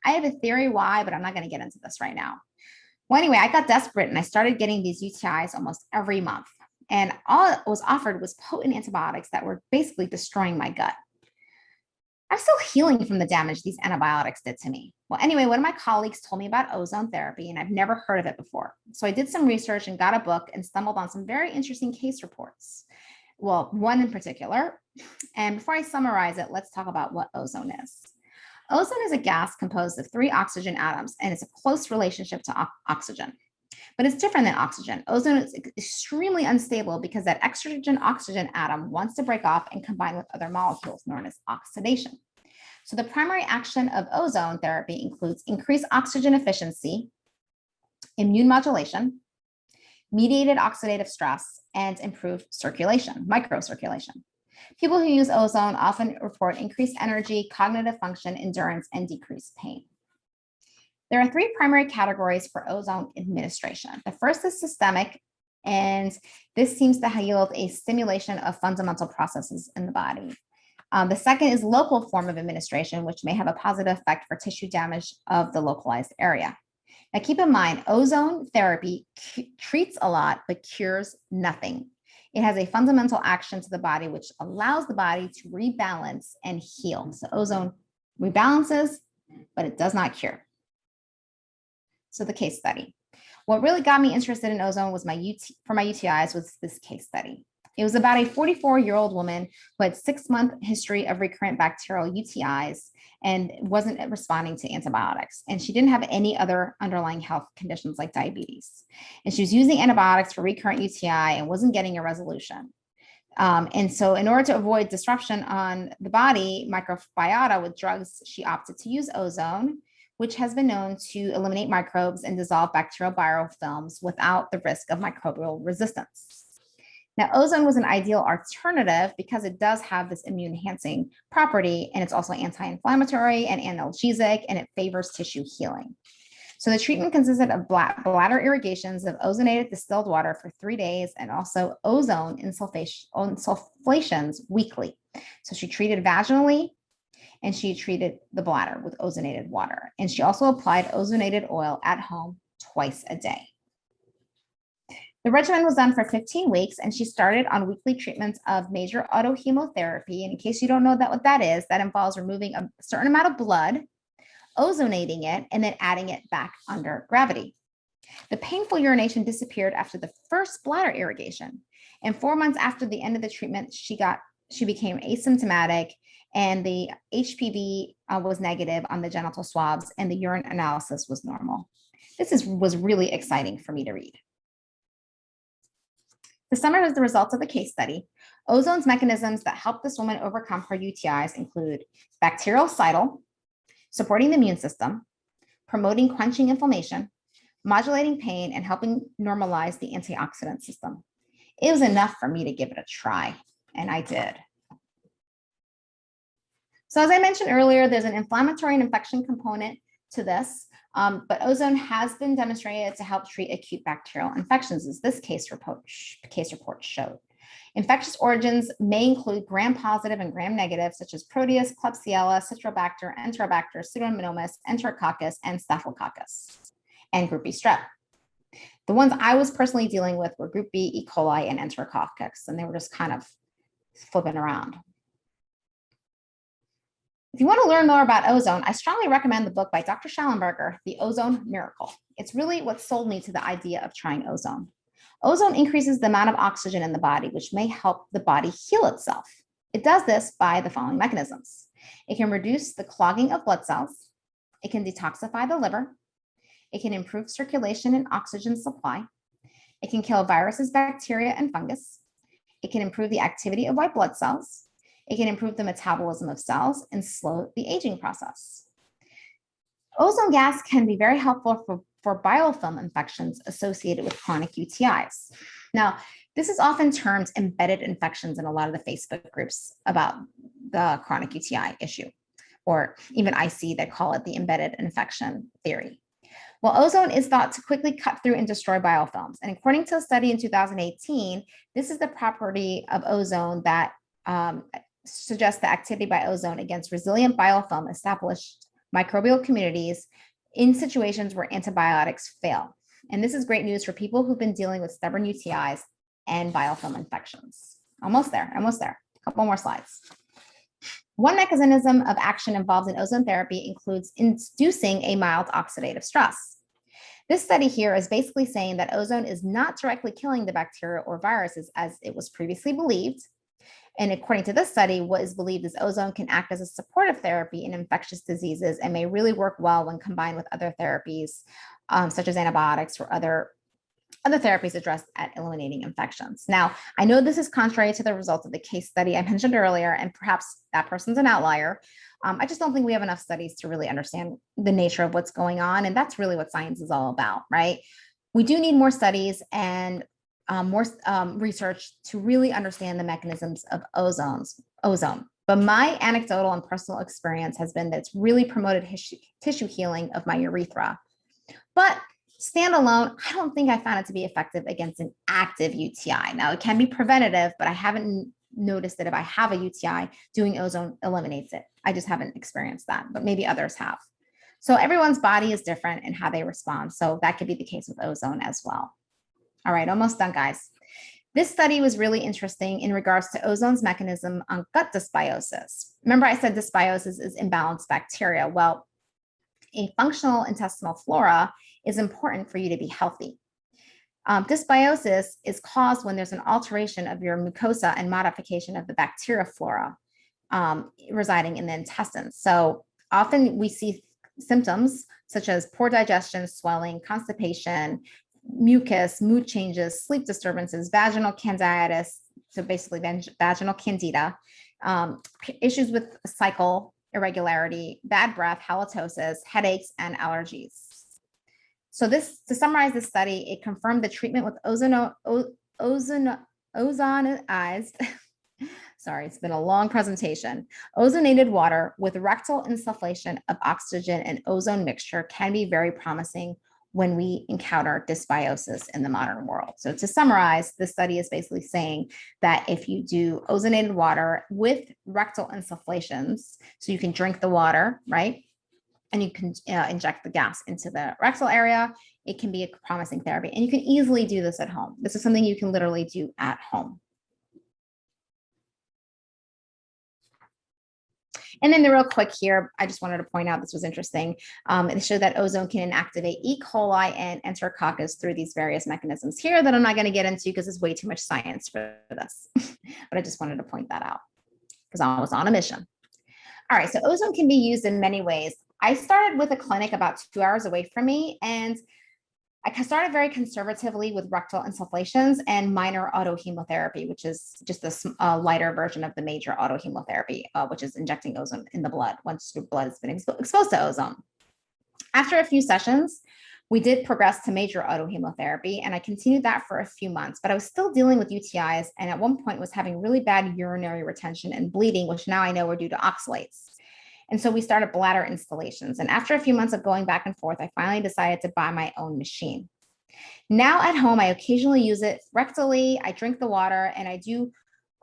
Speaker 1: I have a theory why, but I'm not going to get into this right now. Well, anyway, I got desperate and I started getting these UTIs almost every month. And all it was offered was potent antibiotics that were basically destroying my gut. I'm still healing from the damage these antibiotics did to me. Well, anyway, one of my colleagues told me about ozone therapy, and I've never heard of it before. So I did some research and got a book and stumbled on some very interesting case reports. Well, one in particular. And before I summarize it, let's talk about what ozone is. Ozone is a gas composed of 3 oxygen atoms, and it's a close relationship to oxygen. But it's different than oxygen. Ozone is extremely unstable because that extra oxygen atom wants to break off and combine with other molecules known as oxidation. So the primary action of ozone therapy includes increased oxygen efficiency, immune modulation, mediated oxidative stress, and improved circulation, microcirculation. People who use ozone often report increased energy, cognitive function, endurance, and decreased pain. There are 3 primary categories for ozone administration. The first is systemic, and this seems to yield a stimulation of fundamental processes in the body. The second is local form of administration, which may have a positive effect for tissue damage of the localized area. Now, keep in mind, ozone therapy treats a lot, but cures nothing. It has a fundamental action to the body, which allows the body to rebalance and heal. So ozone rebalances, but it does not cure. So the case study. What really got me interested in ozone was my UTIs was this case study. It was about a 44-year-old woman who had 6-month history of recurrent bacterial UTIs and wasn't responding to antibiotics. And she didn't have any other underlying health conditions like diabetes. And she was using antibiotics for recurrent UTI and wasn't getting a resolution. And so in order to avoid disruption on the body microbiota with drugs, she opted to use ozone, which has been known to eliminate microbes and dissolve bacterial biofilms without the risk of microbial resistance. Now, ozone was an ideal alternative because it does have this immune enhancing property, and it's also anti-inflammatory and analgesic, and it favors tissue healing. So the treatment consisted of bladder irrigations of ozonated distilled water for 3 days and also ozone insufflations weekly. So she treated vaginally and she treated the bladder with ozonated water. And she also applied ozonated oil at home twice a day. The regimen was done for 15 weeks, and she started on weekly treatments of major autohemotherapy. And in case you don't know what that is, that involves removing a certain amount of blood, ozonating it, and then adding it back under gravity. The painful urination disappeared after the first bladder irrigation. And 4 months after the end of the treatment, she became asymptomatic, and the HPV was negative on the genital swabs, and the urine analysis was normal. This was really exciting for me to read. To summarize the results of the case study, ozone's mechanisms that help this woman overcome her UTIs include bactericidal, supporting the immune system, promoting quenching inflammation, modulating pain, and helping normalize the antioxidant system. It was enough for me to give it a try, and I did. So as I mentioned earlier, there's an inflammatory and infection component to this, but ozone has been demonstrated to help treat acute bacterial infections, as this case report showed. Infectious origins may include gram-positive and gram-negative, such as Proteus, Klebsiella, Citrobacter, Enterobacter, Pseudomonas, Enterococcus, and Staphylococcus, and Group B strep. The ones I was personally dealing with were Group B, E. coli, and Enterococcus, and they were just kind of flipping around. If you want to learn more about ozone, I strongly recommend the book by Dr. Schallenberger, The Ozone Miracle. It's really what sold me to the idea of trying ozone. Ozone increases the amount of oxygen in the body, which may help the body heal itself. It does this by the following mechanisms. It can reduce the clogging of blood cells. It can detoxify the liver. It can improve circulation and oxygen supply. It can kill viruses, bacteria, and fungus. It can improve the activity of white blood cells. It can improve the metabolism of cells and slow the aging process. Ozone gas can be very helpful for biofilm infections associated with chronic UTIs. Now, this is often termed embedded infections in a lot of the Facebook groups about the chronic UTI issue, or even I see they call it the embedded infection theory. Well, ozone is thought to quickly cut through and destroy biofilms. And according to a study in 2018, this is the property of ozone that suggests the activity by ozone against resilient biofilm established microbial communities in situations where antibiotics fail. And this is great news for people who've been dealing with stubborn UTIs and biofilm infections. Almost there. A couple more slides. One mechanism of action involved in ozone therapy includes inducing a mild oxidative stress. This study here is basically saying that ozone is not directly killing the bacteria or viruses as it was previously believed. And according to this study, what is believed is ozone can act as a supportive therapy in infectious diseases and may really work well when combined with other therapies, such as antibiotics or other therapies addressed at eliminating infections. Now, I know this is contrary to the results of the case study I mentioned earlier, and perhaps that person's an outlier. I just don't think we have enough studies to really understand the nature of what's going on. And that's really what science is all about, right? We do need more studies and more research to really understand the mechanisms of ozone. But my anecdotal and personal experience has been that it's really promoted tissue healing of my urethra. But standalone, I don't think I found it to be effective against an active UTI. Now, it can be preventative, but I haven't noticed that if I have a UTI, doing ozone eliminates it. I just haven't experienced that, but maybe others have. So everyone's body is different in how they respond. So that could be the case with ozone as well. All right, almost done, guys. This study was really interesting in regards to ozone's mechanism on gut dysbiosis. Remember, I said dysbiosis is imbalanced bacteria. Well, a functional intestinal flora is important for you to be healthy. Dysbiosis is caused when there's an alteration of your mucosa and modification of the bacteria flora residing in the intestines. So often we see symptoms such as poor digestion, swelling, constipation, mucus, mood changes, sleep disturbances, vaginal candidiasis, so basically vaginal candida, issues with cycle irregularity, bad breath, halitosis, headaches, and allergies. So to summarize this study, it confirmed the treatment with ozonized, sorry, it's been a long presentation, ozonated water with rectal insufflation of oxygen and ozone mixture can be very promising when we encounter dysbiosis in the modern world. So to summarize, this study is basically saying that if you do ozonated water with rectal insufflations, so you can drink the water, right? And you can inject the gas into the rectal area, it can be a promising therapy. And you can easily do this at home. This is something you can literally do at home. And then the real quick here, I just wanted to point out, this was interesting. It showed that ozone can inactivate E. coli and enterococcus through these various mechanisms here that I'm not going to get into because it's way too much science for this. But I just wanted to point that out because I was on a mission. All right, so ozone can be used in many ways. I started with a clinic about 2 hours away from me, and I started very conservatively with rectal insufflations and minor autohemotherapy, which is just a lighter version of the major autohemotherapy, which is injecting ozone in the blood once your blood has been exposed to ozone. After a few sessions, we did progress to major autohemotherapy, and I continued that for a few months, but I was still dealing with UTIs, and at one point was having really bad urinary retention and bleeding, which now I know were due to oxalates. And so we started bladder installations. And after a few months of going back and forth, I finally decided to buy my own machine. Now at home, I occasionally use it rectally. I drink the water and I do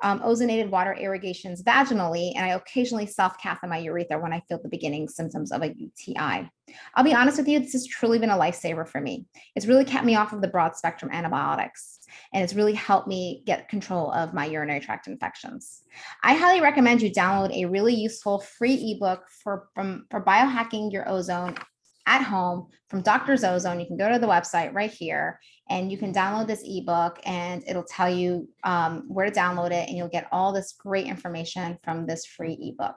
Speaker 1: ozonated water irrigations vaginally. And I occasionally self-cath in my urethra when I feel the beginning symptoms of a UTI. I'll be honest with you, this has truly been a lifesaver for me. It's really kept me off of the broad spectrum antibiotics. And it's really helped me get control of my urinary tract infections. I highly recommend you download a really useful free ebook for biohacking your ozone at home from Doctor's Ozone. You can go to the website right here and you can download this ebook and it'll tell you where to download it, and you'll get all this great information from this free ebook.